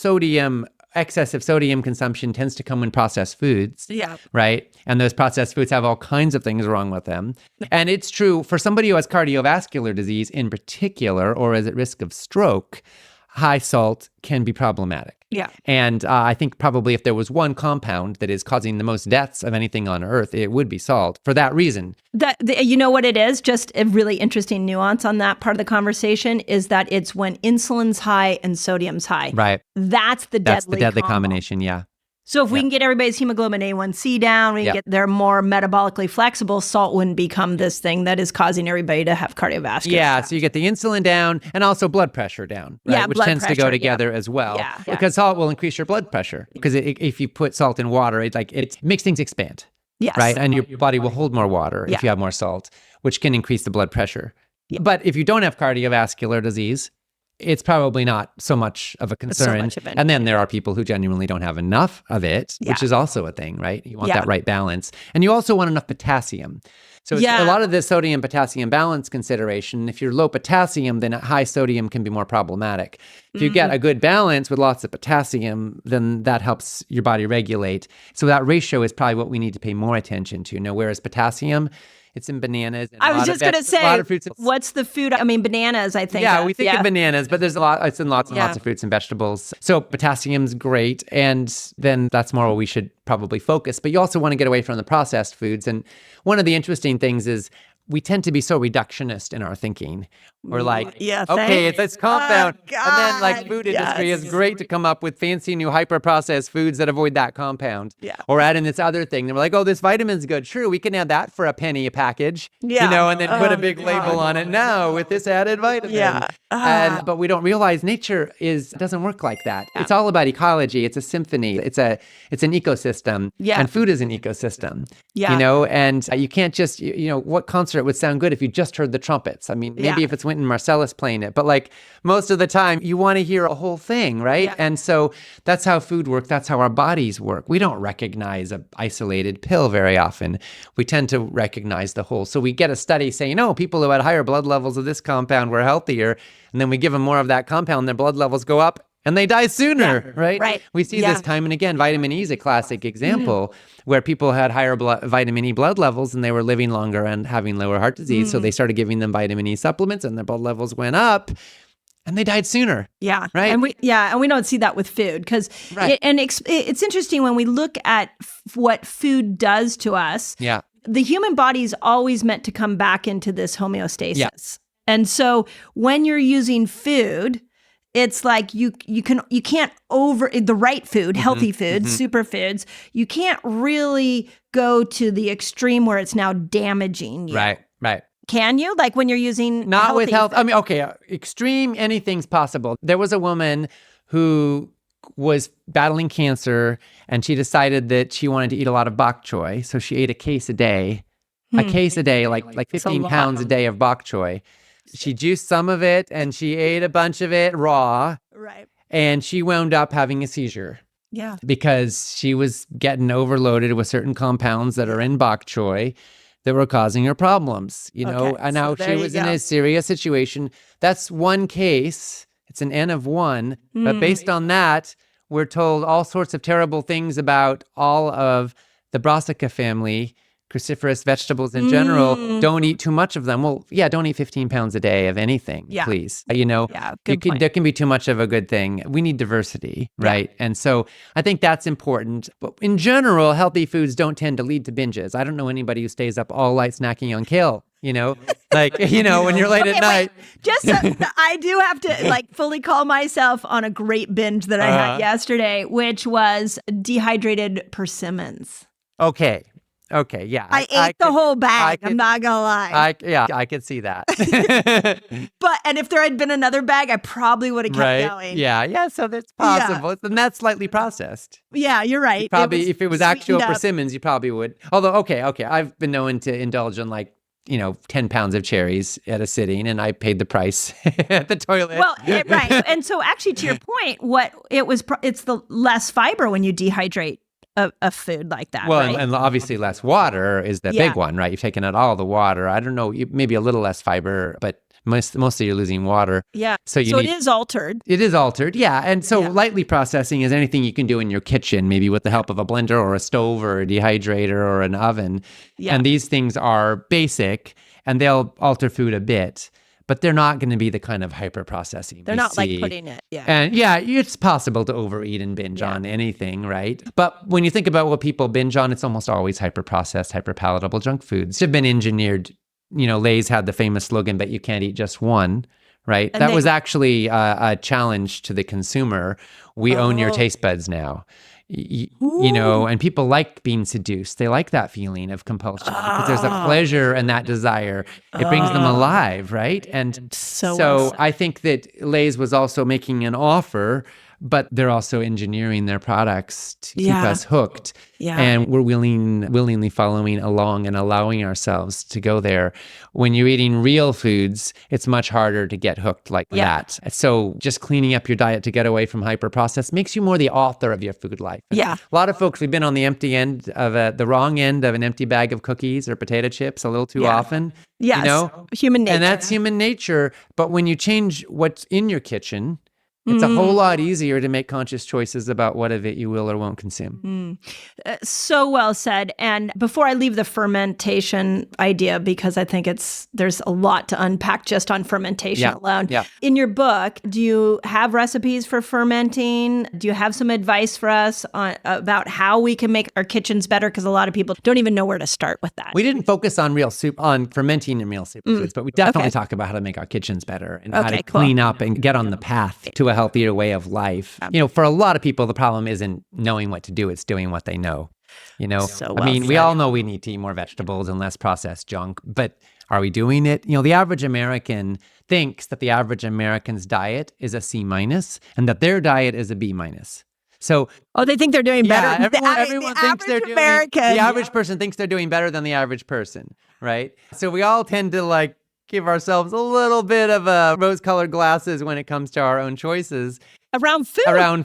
excessive sodium consumption tends to come in processed foods. Yeah. Right? And those processed foods have all kinds of things wrong with them. And it's true for somebody who has cardiovascular disease in particular or is at risk of stroke, high salt can be problematic. Yeah. And I think probably if there was one compound that is causing the most deaths of anything on earth, it would be salt for that reason. You know what it is? Just a really interesting nuance on that part of the conversation is that it's when insulin's high and sodium's high. Right. That's the deadly combination, yeah. So if we can get everybody's hemoglobin A1C down, we can get they're more metabolically flexible, salt wouldn't become this thing that is causing everybody to have cardiovascular. Yeah, so you get the insulin down and also blood pressure down, right? Which tends to go together as well. Yeah. Because salt will increase your blood pressure. Because if you put salt in water, it makes things expand. Yes. Right? And your body will hold more water if you have more salt, which can increase the blood pressure. But if you don't have cardiovascular disease, it's probably not so much of a concern. So much of it. And then there are people who genuinely don't have enough of it, which is also a thing, right? You want that right balance. And you also want enough potassium. So it's a lot of this sodium potassium balance consideration. If you're low potassium, then high sodium can be more problematic. If you get a good balance with lots of potassium, then that helps your body regulate. So that ratio is probably what we need to pay more attention to. Now, whereas potassium, it's in bananas. And I was just going to say, a lot of fruits. what's the food? I mean, bananas, I think. Yeah, we think of bananas, but there's a lot, it's in lots and lots of fruits and vegetables. So potassium's great. And then that's more where we should probably focus. But you also want to get away from the processed foods. And one of the interesting things is we tend to be so reductionist in our thinking. We're like, okay, it's this compound. And then like food industry is great to come up with fancy new hyper-processed foods that avoid that compound. Yeah. Or add in this other thing. And we're like, oh, this vitamin's good. Sure, we can add that for a penny a package. Yeah. And then put a big label on it now with this added vitamin. Yeah. But we don't realize nature doesn't work like that. Yeah. It's all about ecology. It's a symphony. It's an ecosystem. Yeah. And food is an ecosystem. Yeah. And you can't just, what concert would sound good if you just heard the trumpets? I mean, maybe if it's Wynton Marsalis playing it, but like most of the time you want to hear a whole thing, right? Yeah. And so that's how food works. That's how our bodies work. We don't recognize an isolated pill very often. We tend to recognize the whole. So we get a study saying, people who had higher blood levels of this compound were healthier. And then we give them more of that compound, their blood levels go up. And they die sooner, right? Right. We see this time and again. Vitamin E is a classic example where people had higher vitamin E blood levels and they were living longer and having lower heart disease. So they started giving them vitamin E supplements and their blood levels went up and they died sooner. Yeah. Right. And we don't see that with food because it's interesting when we look at what food does to us. Yeah. The human body is always meant to come back into this homeostasis. Yeah. And so when you're using food, it's like you can't the right food, healthy foods, superfoods. You can't really go to the extreme where it's now damaging you. Right. Can you? Like when you're using not with health. I mean, okay, extreme. Anything's possible. There was a woman who was battling cancer, and she decided that she wanted to eat a lot of bok choy, so she ate a case a day, like 15 pounds a day of bok choy. She juiced some of it and she ate a bunch of it raw. Right. And she wound up having a seizure. Yeah. Because she was getting overloaded with certain compounds that are in bok choy that were causing her problems, and now she was in a serious situation. That's one case. It's an N of one. But based on that, we're told all sorts of terrible things about all of the brassica family, cruciferous vegetables in general. Don't eat too much of them. Well, don't eat 15 pounds a day of anything, please. There can be too much of a good thing. We need diversity, right? And so I think that's important. But in general, healthy foods don't tend to lead to binges. I don't know anybody who stays up all night snacking on kale. When you're late at night. I do have to fully call myself on a great binge that I had yesterday, which was dehydrated persimmons. Okay, yeah. I ate the whole bag. I'm not going to lie. I could see that. And if there had been another bag, I probably would have kept going. Yeah, so that's possible. Yeah. And that's slightly processed. Yeah, you're right. If it was actual persimmons, you probably would. Although, okay, I've been known to indulge in 10 pounds of cherries at a sitting, and I paid the price at the toilet. Well, right. And so actually, to your point, it's the less fiber when you dehydrate a food like that. Well, right? and obviously less water is the big one, right? You've taken out all the water. I don't know, maybe a little less fiber, but mostly you're losing water. Yeah. So it is altered. It is altered, yeah. And so lightly processing is anything you can do in your kitchen, maybe with the help of a blender or a stove or a dehydrator or an oven. Yeah. And these things are basic, and they'll alter food a bit. But they're not going to be the kind of hyper processing. They're not like putting it. Yeah. And it's possible to overeat and binge on anything, right? But when you think about what people binge on, it's almost always hyper processed, hyper palatable junk foods. They've been engineered. Lay's had the famous slogan, "But you can't eat just one," right? And that was actually a challenge to the consumer. We own your taste buds now. And people like being seduced. They like that feeling of compulsion because there's a pleasure and that desire. It brings them alive, right? And so I think that Lay's was also making an offer but they're also engineering their products to keep Yeah. us hooked. Yeah. And we're willingly following along and allowing ourselves to go there. When you're eating real foods, it's much harder to get hooked like that. So just cleaning up your diet to get away from hyper-processed makes you more the author of your food life. Yeah. A lot of folks, we've been on the empty end of the wrong end of an empty bag of cookies or potato chips a little too often. Yes. You know? Human nature. And that's human nature. But when you change what's in your kitchen, it's a whole lot easier to make conscious choices about what of it you will or won't consume. So well said. And before I leave the fermentation idea, because I think there's a lot to unpack just on fermentation alone. Yeah. In your book, do you have recipes for fermenting? Do you have some advice for us about how we can make our kitchens better? Because a lot of people don't even know where to start with that. We didn't focus on fermenting in real superfoods, but we definitely talk about how to make our kitchens better and how to clean up and get on the path to a healthier way of life. For a lot of people, the problem isn't knowing what to do, it's doing what they know. So well we said. all know we need to eat more vegetables and less processed junk, but are we doing it? The average American thinks that the average American's diet is a C- and that their diet is a B-. So, they think they're doing better. Everyone thinks they're doing. The average person thinks they're doing better than the average person, right? So we all tend to give ourselves a little bit of rose-colored glasses when it comes to our own choices around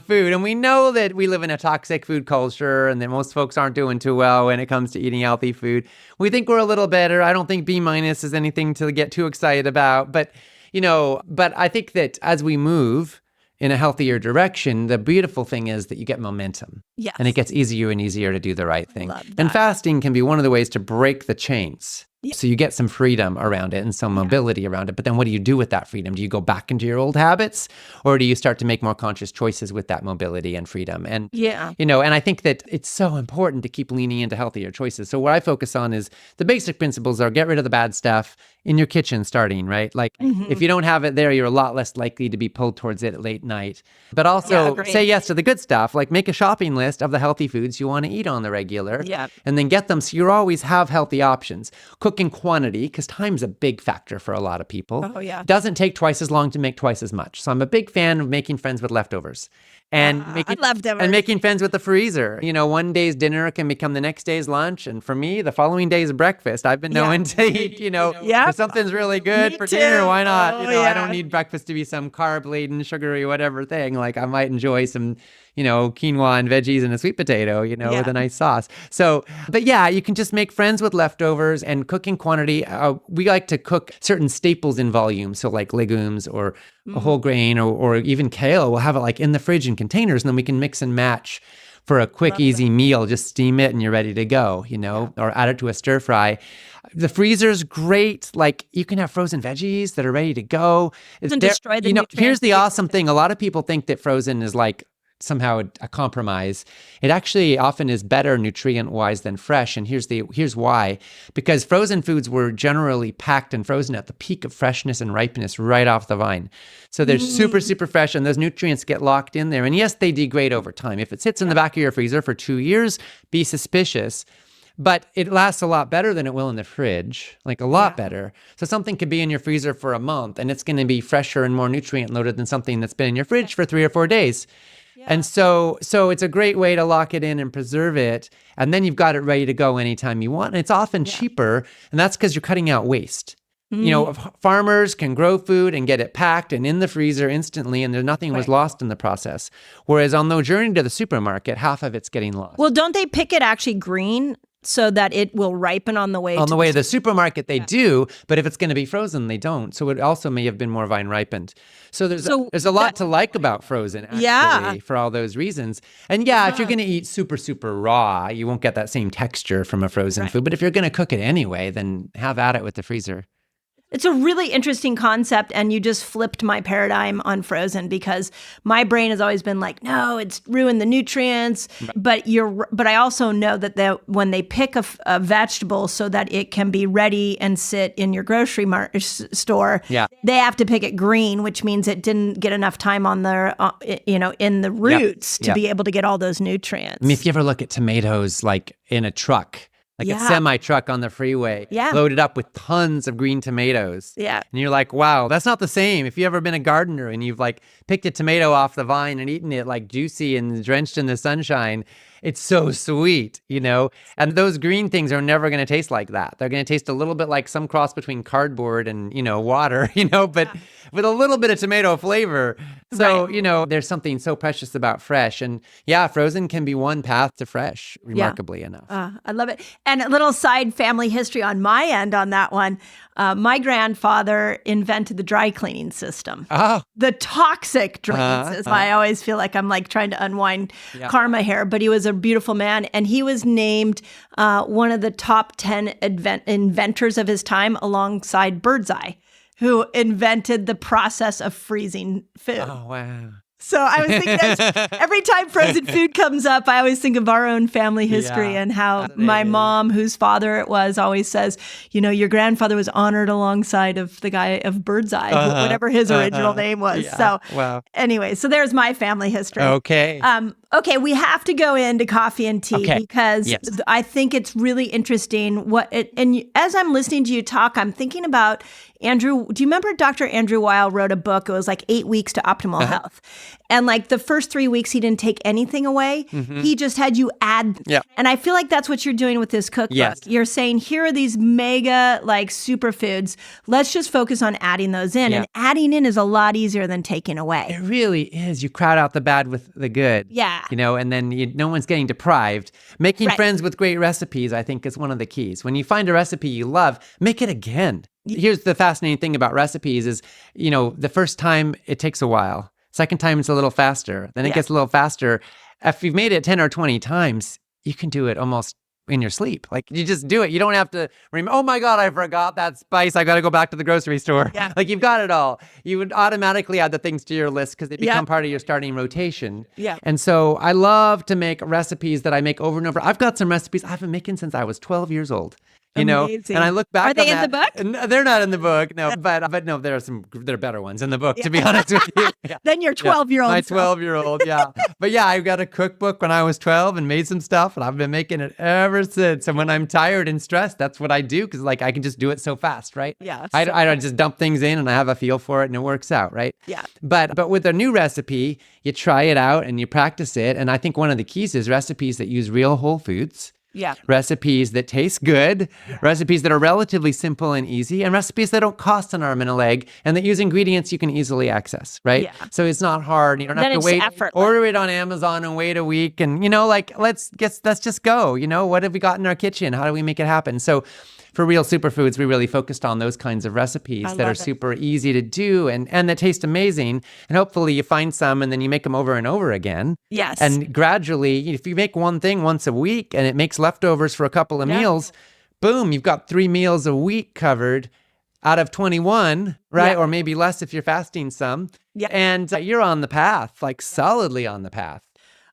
food. And we know that we live in a toxic food culture and that most folks aren't doing too well when it comes to eating healthy food. We think we're a little better. I don't think B- is anything to get too excited about, but I think that as we move in a healthier direction, the beautiful thing is that you get momentum. Yes. And it gets easier and easier to do the right thing. Love that. And fasting can be one of the ways to break the chains. So you get some freedom around it and some mobility around it. But then what do you do with that freedom? Do you go back into your old habits, or do you start to make more conscious choices with that mobility and freedom? And and I think that it's so important to keep leaning into healthier choices. So what I focus on is the basic principles are get rid of the bad stuff in your kitchen starting, right? If you don't have it there, you're a lot less likely to be pulled towards it at late night. But also say yes to the good stuff, make a shopping list of the healthy foods you want to eat on the regular. And then get them so you always have healthy options. Cook in quantity, because time's a big factor for a lot of people. Doesn't take twice as long to make twice as much. So I'm a big fan of making friends with leftovers. And making friends with the freezer. One day's dinner can become the next day's lunch. And for me, the following day's breakfast. I've been known to eat, if something's really good for dinner, why not? I don't need breakfast to be some carb-laden, sugary, whatever thing. I might enjoy some, quinoa and veggies and a sweet potato, with a nice sauce. So, but you can just make friends with leftovers and cook in quantity. We like to cook certain staples in volume. So legumes or a whole grain or even kale, we'll have it in the fridge in containers, and then we can mix and match for a quick, easy meal. Just steam it and you're ready to go, or add it to a stir fry. The freezer's great. You can have frozen veggies that are ready to go. Doesn't destroy the nutrients. Here's the awesome thing. A lot of people think that frozen is somehow a compromise. It actually often is better nutrient-wise than fresh, and here's why. Because frozen foods were generally packed and frozen at the peak of freshness and ripeness right off the vine. So they're super, super fresh, and those nutrients get locked in there. And yes, they degrade over time. If it sits in the back of your freezer for 2 years, be suspicious. But it lasts a lot better than it will in the fridge, a lot better. So something could be in your freezer for a month, and it's going to be fresher and more nutrient-loaded than something that's been in your fridge for 3 or 4 days. And so it's a great way to lock it in and preserve it. And then you've got it ready to go anytime you want. And it's often cheaper. And that's because you're cutting out waste. Farmers can grow food and get it packed and in the freezer instantly, and nothing was lost in the process. Whereas on the journey to the supermarket, half of it's getting lost. Well, don't they pick it actually green so that it will ripen on the way to the supermarket? They do, but if it's going to be frozen, they don't. So it also may have been more vine ripened. So there's a lot to like about frozen, actually, for all those reasons. And if you're going to eat super, super raw, you won't get that same texture from a frozen food. But if you're going to cook it anyway, then have at it with the freezer. It's a really interesting concept, and you just flipped my paradigm on frozen, because my brain has always been no, it's ruined the nutrients. Right. But I also know that when they pick a vegetable so that it can be ready and sit in your grocery store, they have to pick it green, which means it didn't get enough time on the in the roots to be able to get all those nutrients. I mean, if you ever look at tomatoes in a truck, like a semi-truck on the freeway, loaded up with tons of green tomatoes. Yeah. And you're like, wow, that's not the same. If you've ever been a gardener and you've like picked a tomato off the vine and eaten it like juicy and drenched in the sunshine, it's so sweet, you know? And those green things are never going to taste like that. They're going to taste a little bit like some cross between cardboard and, you know, water, you know, but with a little bit of tomato flavor. So, you know, there's something so precious about fresh. And yeah, frozen can be one path to fresh, remarkably enough. I love it. And a little side family history on my end on that one. My grandfather invented the dry cleaning system. Oh. The toxic drain system. I always feel like I'm like trying to unwind karma here, but he was a beautiful man. And he was named one of the top 10 inventors of his time alongside Birdseye, who invented the process of freezing food. Oh, wow. So I was thinking, every time frozen food comes up, I always think of our own family history and how my mom, whose father it was, always says, you know, your grandfather was honored alongside of the guy of Birdseye, whatever his original name was. Yeah. So anyway, so there's my family history. Okay. Okay, we have to go into coffee and tea because I think it's really interesting. And as I'm listening to you talk, I'm thinking about Andrew. Do you remember Dr. Andrew Weil wrote a book? It was like 8 weeks to optimal health. And like the first 3 weeks, he didn't take anything away. He just had you add. And I feel like that's what you're doing with this cookbook. Yes. You're saying, here are these mega like superfoods. Let's just focus on adding those in. And adding in is a lot easier than taking away. It really is. You crowd out the bad with the good. Yeah. You know, and then no one's getting deprived. Making friends with great recipes, I think, is one of the keys. When you find a recipe you love, make it again. Here's the fascinating thing about recipes is, you know, the first time it takes a while. Second time it's a little faster. Then it gets a little faster. If you've made it 10 or 20 times, you can do it almost in your sleep. Like you just do it. You don't have to remember, oh my God, I forgot that spice. I got to go back to the grocery store. Yeah. Like you've got it all. You would automatically add the things to your list because they become part of your starting rotation. Yeah. And so I love to make recipes that I make over and over. I've got some recipes I've been making since I was 12 years old. You know, and I look back. Are they in the book? They're not in the book, no. But no, there are better ones in the book. To be honest with you, Then your 12-year-old. My 12-year-old, But yeah, I got a cookbook when I was 12 and made some stuff, and I've been making it ever since. And when I'm tired and stressed, that's what I do because like I can just do it so fast, right? Yeah. I just dump things in and I have a feel for it and it works out, right? Yeah. But with a new recipe, you try it out and you practice it, and I think one of the keys is recipes that use real whole foods. Yeah. Recipes that taste good, recipes that are relatively simple and easy, and recipes that don't cost an arm and a leg, and that use ingredients you can easily access, right? Yeah. So it's not hard. You don't have to wait. Order it on Amazon and wait a week. And, you know, like, let's just go. You know, what have we got in our kitchen? How do we make it happen? So for Real Superfoods, we really focused on those kinds of recipes that are super easy to do and that taste amazing. And hopefully you find some and then you make them over and over again. Yes. And gradually, if you make one thing once a week and it makes leftovers for a couple of meals, boom, you've got 3 meals a week covered out of 21, right? Or maybe less if you're fasting some. Yeah. And you're on the path, like solidly on the path.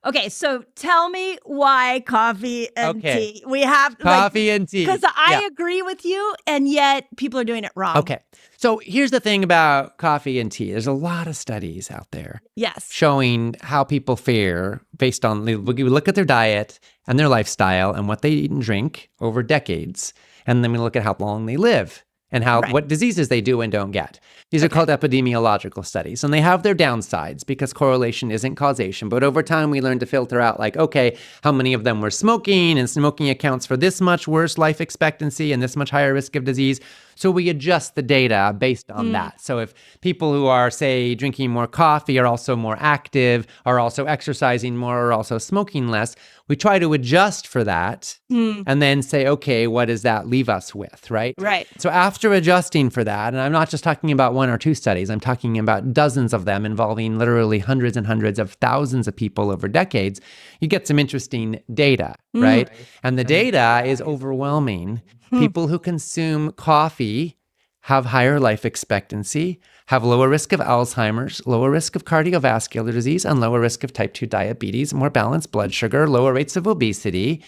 Okay, so tell me why coffee and tea. We have coffee and tea. Because I agree with you, and yet people are doing it wrong. Okay, so here's the thing about coffee and tea. There's a lot of studies out there showing how people fare based on, we look at their diet and their lifestyle and what they eat and drink over decades. And then we look at how long they live and what diseases they do and don't get. These are called epidemiological studies, and they have their downsides because correlation isn't causation. But over time, we learn to filter out like, okay, how many of them were smoking, and smoking accounts for this much worse life expectancy and this much higher risk of disease. So we adjust the data based on that. So if people who are, say, drinking more coffee are also more active, are also exercising more, are also smoking less, we try to adjust for that and then say, okay, what does that leave us with, right? Right. So after adjusting for that, and I'm not just talking about 1 or 2 studies, I'm talking about dozens of them involving literally hundreds and hundreds of thousands of people over decades, you get some interesting data, right? And the data is overwhelming. People who consume coffee have higher life expectancy, have lower risk of Alzheimer's, lower risk of cardiovascular disease, and lower risk of type 2 diabetes, more balanced blood sugar, lower rates of obesity,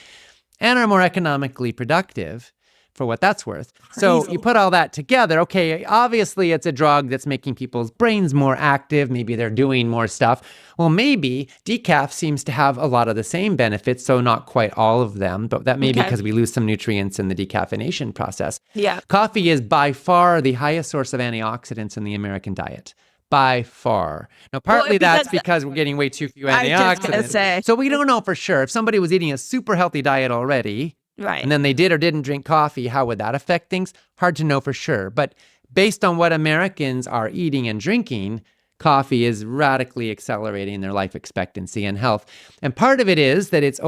and are more economically productive. for what that's worth. So you put all that together. Okay, obviously it's a drug that's making people's brains more active. Maybe they're doing more stuff. Well, maybe decaf seems to have a lot of the same benefits, so not quite all of them, but that may be because we lose some nutrients in the decaffeination process. Yeah. Coffee is by far the highest source of antioxidants in the American diet. By far. Now, partly that's because we're getting way too few antioxidants. So we don't know for sure. If somebody was eating a super healthy diet already, and then they did or didn't drink coffee, how would that affect things? Hard to know for sure. But based on what Americans are eating and drinking, coffee is radically accelerating their life expectancy and health. And part of it is that it's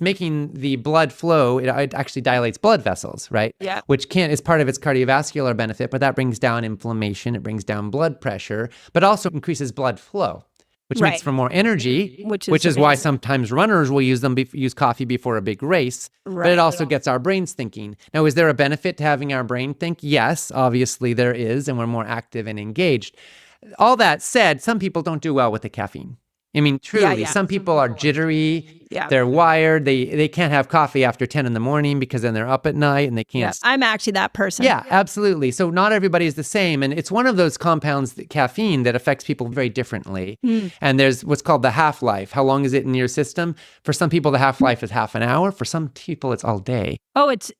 making the blood flow. It actually dilates blood vessels, right? Yeah. Which is part of its cardiovascular benefit, but that brings down inflammation. It brings down blood pressure, but also increases blood flow, which makes for more energy, which is why sometimes runners will use coffee before a big race, but it also gets our brains thinking. Now, is there a benefit to having our brain think? Yes, obviously there is, and we're more active and engaged. All that said, some people don't do well with the caffeine. I mean, truly, some people are jittery. They're wired. They can't have coffee after 10 in the morning because then they're up at night and they can't. I'm actually that person. Yeah, absolutely. So not everybody is the same. And it's one of those compounds, caffeine, that affects people very differently. And there's what's called the half-life. How long is it in your system? For some people, the half-life is half an hour. For some people, it's all day. It's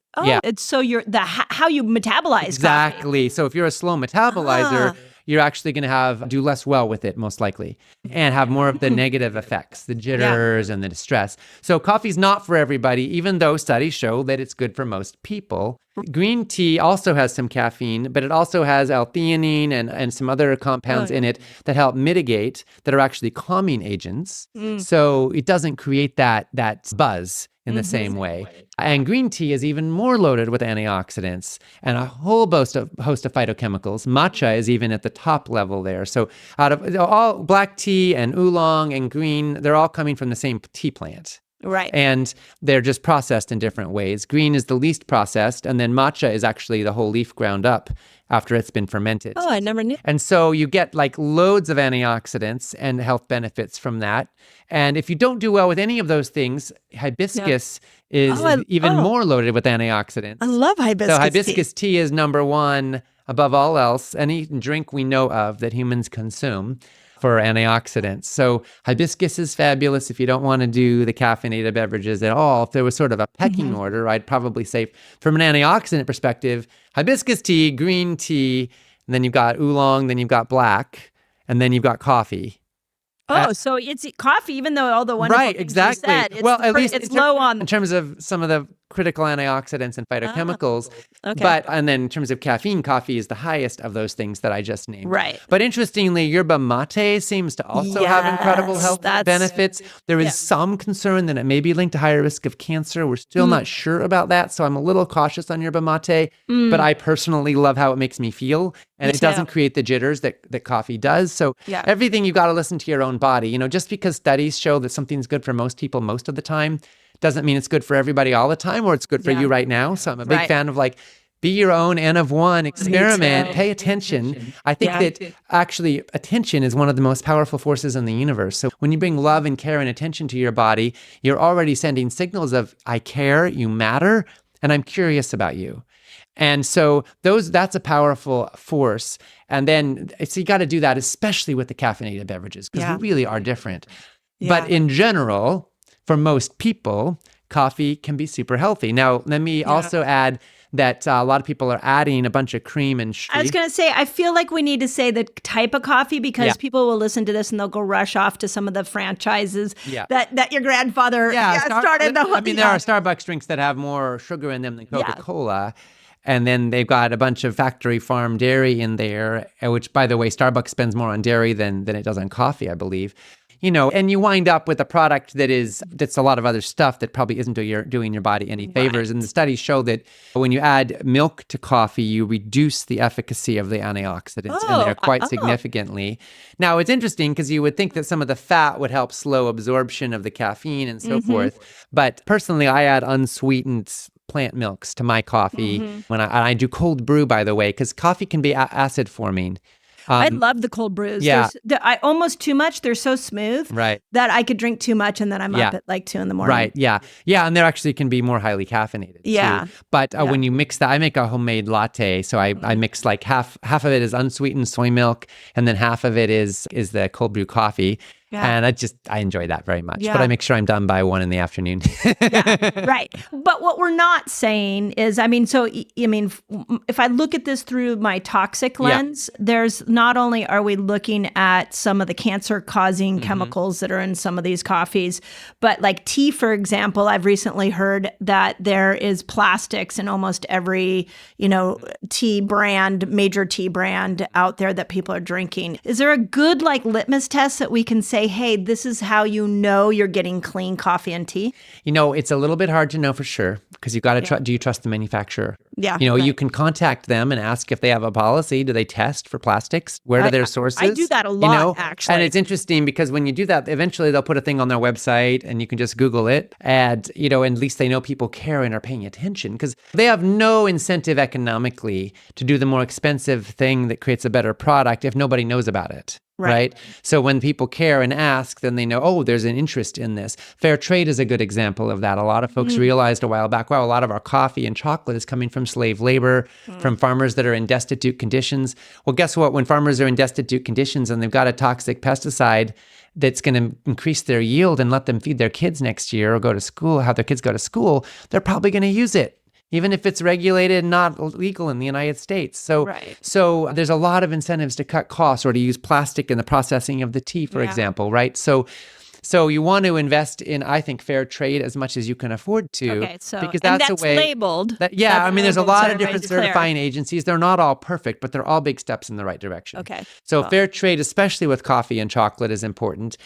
so how you metabolize exactly. Coffee. So if you're a slow metabolizer, you're actually going to do less well with it, most likely, and have more of the negative effects, the jitters and the distress. So coffee's not for everybody, even though studies show that it's good for most people. Green tea also has some caffeine, but it also has L-theanine and some other compounds in it that help mitigate, that are actually calming agents. So it doesn't create that buzz in the same way. And green tea is even more loaded with antioxidants and a whole host of phytochemicals. Matcha is even at the top level there. So out of all black tea and oolong and green, they're all coming from the same tea plant. Right. And they're just processed in different ways. Green is the least processed, and then matcha is actually the whole leaf ground up after it's been fermented. Oh, I never knew. And so you get like loads of antioxidants and health benefits from that. And if you don't do well with any of those things, hibiscus is even more loaded with antioxidants. I love hibiscus So hibiscus tea is number one above all else, any drink we know of that humans consume for antioxidants. So hibiscus is fabulous if you don't want to do the caffeinated beverages at all. If there was sort of a pecking order, I'd probably say from an antioxidant perspective, hibiscus tea, green tea, and then you've got oolong, then you've got black, and then you've got coffee. So it's coffee, even though all the wonderful things exactly. you said, Well, at least it's low on... in terms of some of the critical antioxidants and phytochemicals. And then in terms of caffeine, coffee is the highest of those things that I just named. Right. But interestingly, yerba mate seems to also have incredible health benefits. There is some concern that it may be linked to higher risk of cancer. We're still not sure about that, so I'm a little cautious on yerba mate. But I personally love how it makes me feel, and it doesn't create the jitters that coffee does. So everything, you got to listen to your own body. You know, just because studies show that something's good for most people most of the time doesn't mean it's good for everybody all the time, or it's good for you right now. So I'm a big fan of like, be your own N of one, experiment, pay attention. I think that actually attention is one of the most powerful forces in the universe. So when you bring love and care and attention to your body, you're already sending signals of, I care, you matter, and I'm curious about you. And so that's a powerful force. And then, so you got to do that, especially with the caffeinated beverages, because we really are different. But in general, for most people, coffee can be super healthy. Now, let me also add that a lot of people are adding a bunch of cream and I was going to say, I feel like we need to say the type of coffee, because people will listen to this and they'll go rush off to some of the franchises that your grandfather started. There are Starbucks drinks that have more sugar in them than Coca-Cola. And then they've got a bunch of factory farm dairy in there, which, by the way, Starbucks spends more on dairy than it does on coffee, I believe. You know, and you wind up with a product that's a lot of other stuff that probably isn't doing your body any favors. And the studies show that when you add milk to coffee, you reduce the efficacy of the antioxidants in there quite significantly. Now, it's interesting because you would think that some of the fat would help slow absorption of the caffeine and so forth. But personally, I add unsweetened plant milks to my coffee when I do cold brew, by the way, because coffee can be acid forming. I love the cold brews. Yeah. I almost too much. They're so smooth that I could drink too much and then I'm up at like 2 a.m. Right. Yeah. Yeah. And they actually can be more highly caffeinated. Yeah. Too. But when you mix that, I make a homemade latte. So I mix like half of it is unsweetened soy milk, and then half of it is the cold brew coffee. Yeah. And I enjoy that very much. Yeah. But I make sure I'm done by 1 p.m. Right. But what we're not saying is, if I look at this through my toxic lens, there's not only are we looking at some of the cancer-causing chemicals that are in some of these coffees, but like tea, for example, I've recently heard that there is plastics in almost every, tea brand, major tea brand out there that people are drinking. Is there a good like litmus test that we can say, hey, this is how you know you're getting clean coffee and tea? It's a little bit hard to know for sure because you got to do you trust the manufacturer? Yeah. You can contact them and ask if they have a policy. Do they test for plastics? Where are their sources? I do that a lot, actually. And it's interesting because when you do that, eventually they'll put a thing on their website and you can just Google it. And, at least they know people care and are paying attention because they have no incentive economically to do the more expensive thing that creates a better product if nobody knows about it. Right. So when people care and ask, then they know, oh, there's an interest in this. Fair trade is a good example of that. A lot of folks realized a while back, wow, a lot of our coffee and chocolate is coming from slave labor, from farmers that are in destitute conditions. Well, guess what? When farmers are in destitute conditions and they've got a toxic pesticide that's going to increase their yield and let them feed their kids next year or go to school, have their kids go to school, they're probably going to use it, even if it's regulated and not legal in the United States. So there's a lot of incentives to cut costs or to use plastic in the processing of the tea, for example, right? So you want to invest in, I think, fair trade as much as you can afford to. Okay, so because that's a way labeled. There's a lot of different certifying agencies. They're not all perfect, but they're all big steps in the right direction. Okay. So fair trade, especially with coffee and chocolate, is important.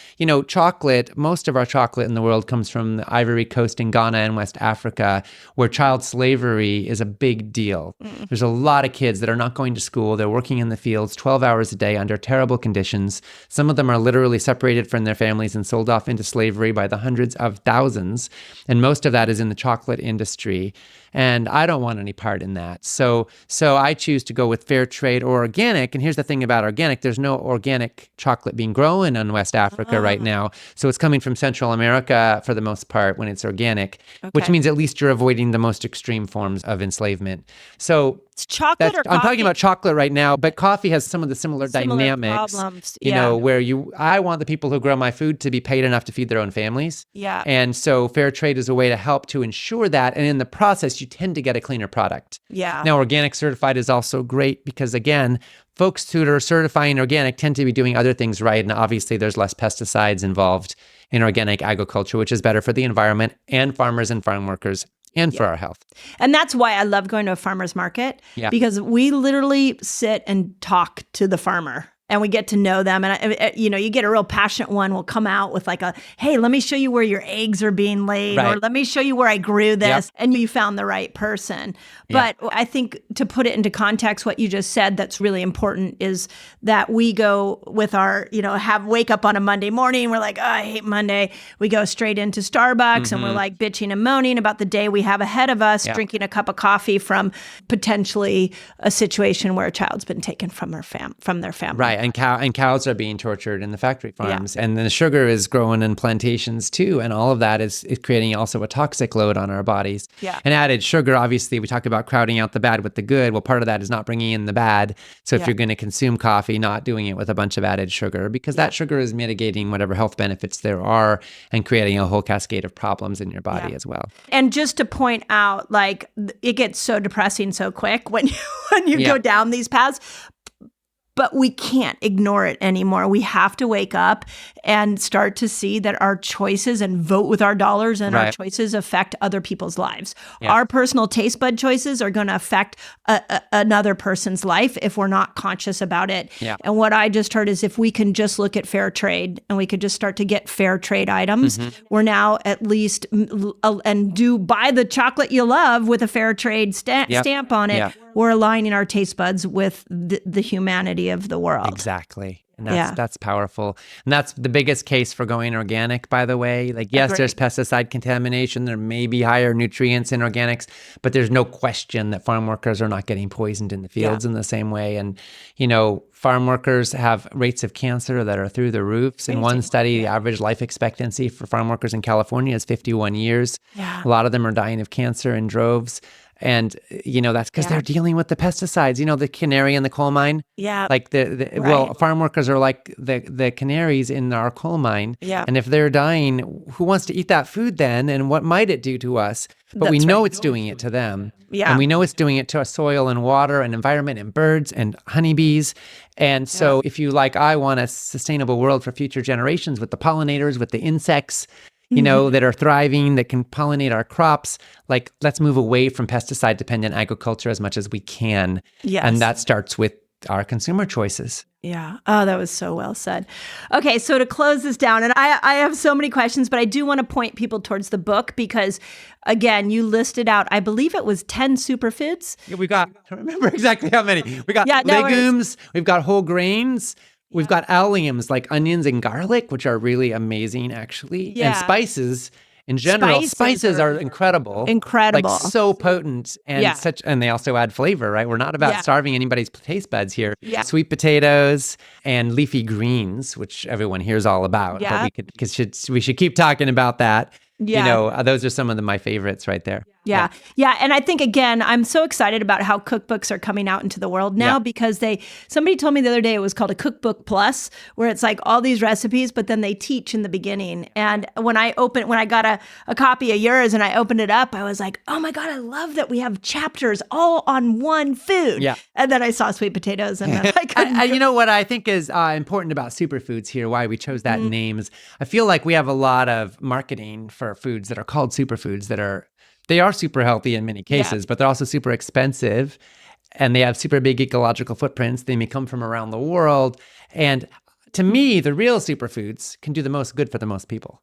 Chocolate, most of our chocolate in the world comes from the Ivory Coast in Ghana and West Africa, where child slavery is a big deal. There's a lot of kids that are not going to school. They're working in the fields 12 hours a day under terrible conditions. Some of them are literally separated from their families and sold off into slavery by the hundreds of thousands. And most of that is in the chocolate industry. And I don't want any part in that. So I choose to go with fair trade or organic. And here's the thing about organic. There's no organic chocolate being grown in West Africa right now. So it's coming from Central America for the most part when it's organic, which means at least you're avoiding the most extreme forms of enslavement. So it's chocolate or coffee? I'm talking about chocolate right now, but coffee has some of the similar dynamics, problems. Where I want the people who grow my food to be paid enough to feed their own families. Yeah. And so fair trade is a way to help to ensure that. And in the process, you tend to get a cleaner product. Yeah. Now, organic certified is also great because, again, folks who are certifying organic tend to be doing other things right. And obviously, there's less pesticides involved in organic agriculture, which is better for the environment and farmers and farm workers and for our health. And that's why I love going to a farmer's market because we literally sit and talk to the farmer. And we get to know them. And, you get a real passionate one will come out with like hey, let me show you where your eggs are being laid, or let me show you where I grew this. And you found the right person. But I think to put it into context, what you just said that's really important is that we go with our, wake up on a Monday morning. We're like, oh, I hate Monday. We go straight into Starbucks and we're like bitching and moaning about the day we have ahead of us, drinking a cup of coffee from potentially a situation where a child's been taken from their family. Right. And cows are being tortured in the factory farms. And then the sugar is growing in plantations too. And all of that is creating also a toxic load on our bodies. Yeah. And added sugar, obviously, we talk about crowding out the bad with the good. Well, part of that is not bringing in the bad. So if you're going to consume coffee, not doing it with a bunch of added sugar, because that sugar is mitigating whatever health benefits there are and creating a whole cascade of problems in your body as well. And just to point out, like, it gets so depressing so quick when you go down these paths. But we can't ignore it anymore. We have to wake up and start to see that our choices and vote with our dollars and our choices affect other people's lives. Yeah. Our personal taste bud choices are going to affect another person's life if we're not conscious about it. Yeah. And what I just heard is if we can just look at fair trade and we could just start to get fair trade items, we're now at least, and buy the chocolate you love with a fair trade stamp on it. Yeah. we're aligning our taste buds with the humanity of the world. Exactly. And that's powerful. And that's the biggest case for going organic, by the way. Like, yes, there's pesticide contamination. There may be higher nutrients in organics, but there's no question that farm workers are not getting poisoned in the fields in the same way. And, farm workers have rates of cancer that are through the roofs. In one study, the average life expectancy for farm workers in California is 51 years. Yeah. A lot of them are dying of cancer in droves. And, that's because they're dealing with the pesticides, the canary in the coal mine. Yeah. Like well, farm workers are like the canaries in our coal mine. Yeah. And if they're dying, who wants to eat that food then? And what might it do to us? But we know it's doing it to them. Yeah. And we know it's doing it to our soil and water and environment and birds and honeybees. And so if you I want a sustainable world for future generations with the pollinators, with the insects, that are thriving, that can pollinate our crops. Let's move away from pesticide-dependent agriculture as much as we can. Yes. And that starts with our consumer choices. Yeah. Oh, that was so well said. Okay, so to close this down, and I have so many questions, but I do want to point people towards the book because, again, you listed out, I believe it was 10 superfoods. Yeah, I don't remember exactly how many. We got legumes, we've got whole grains, we've got alliums like onions and garlic, which are really amazing, actually. Yeah. And spices in general. Spices are incredible. Incredible. So potent and and they also add flavor, right? We're not about starving anybody's taste buds here. Yeah. Sweet potatoes and leafy greens, which everyone hears all about. Yeah. But we should keep talking about that. Yeah. Those are some of my favorites right there. Yeah. And I think, again, I'm so excited about how cookbooks are coming out into the world now because somebody told me the other day it was called a cookbook plus, where it's like all these recipes, but then they teach in the beginning. And when I got a copy of yours and I opened it up, I was like, oh my God, I love that we have chapters all on one food. Yeah. And then I saw sweet potatoes and I'm like, what I think is important about Superfoods here, why we chose that name is I feel like we have a lot of marketing for foods that are called superfoods they are super healthy in many cases, but they're also super expensive and they have super big ecological footprints. They may come from around the world. And to me, the real superfoods can do the most good for the most people.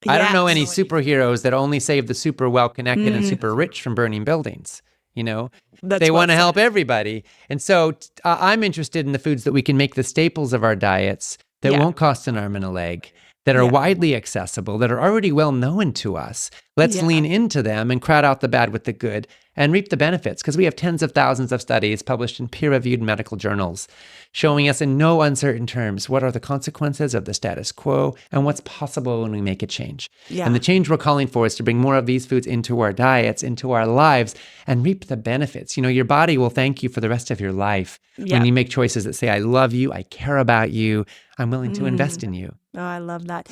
I don't know any superheroes that only save the super well-connected and super rich from burning buildings. They want to help everybody. And so I'm interested in the foods that we can make the staples of our diets that won't cost an arm and a leg, that are widely accessible, that are already well known to us. Let's lean into them and crowd out the bad with the good and reap the benefits, because we have tens of thousands of studies published in peer-reviewed medical journals showing us in no uncertain terms what are the consequences of the status quo and what's possible when we make a change. Yeah. And the change we're calling for is to bring more of these foods into our diets, into our lives, and reap the benefits. Your body will thank you for the rest of your life when you make choices that say, I love you, I care about you, I'm willing to invest in you. Oh, I love that.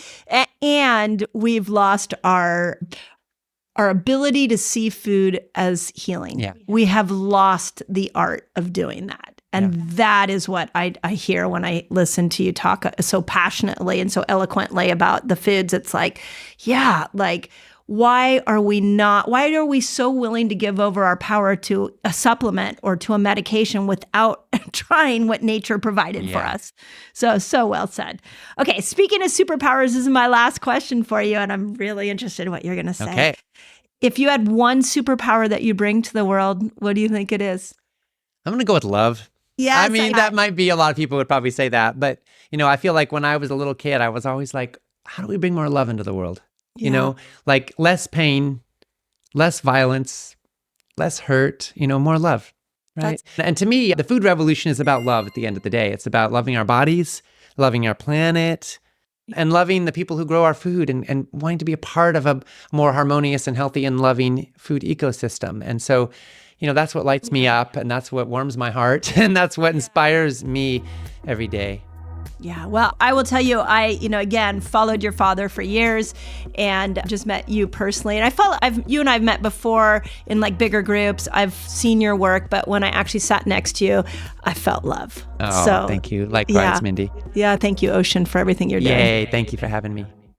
And we've lost our ability to see food as healing. Yeah. We have lost the art of doing that. And that is what I hear when I listen to you talk so passionately and so eloquently about the foods. It's like, why are we so willing to give over our power to a supplement or to a medication without trying what nature provided for us? So well said. Okay, speaking of superpowers, this is my last question for you, and I'm really interested in what you're going to say. Okay. If you had one superpower that you bring to the world, what do you think it is? I'm going to go with love. Yes, that might be, a lot of people would probably say that, but I feel like when I was a little kid, I was always like, how do we bring more love into the world? Less pain, less violence, less hurt, more love, right? And to me, the food revolution is about love at the end of the day. It's about loving our bodies, loving our planet, and loving the people who grow our food and wanting to be a part of a more harmonious and healthy and loving food ecosystem. And so, that's what lights me up, and that's what warms my heart, and that's what inspires me every day. Yeah, well, I will tell you, again, followed your father for years and just met you personally. And you and I've met before in bigger groups. I've seen your work, but when I actually sat next to you, I felt love. Oh, thank you. Likewise, Mindy. Yeah, thank you, Ocean, for everything you're doing. Yay, thank you for having me.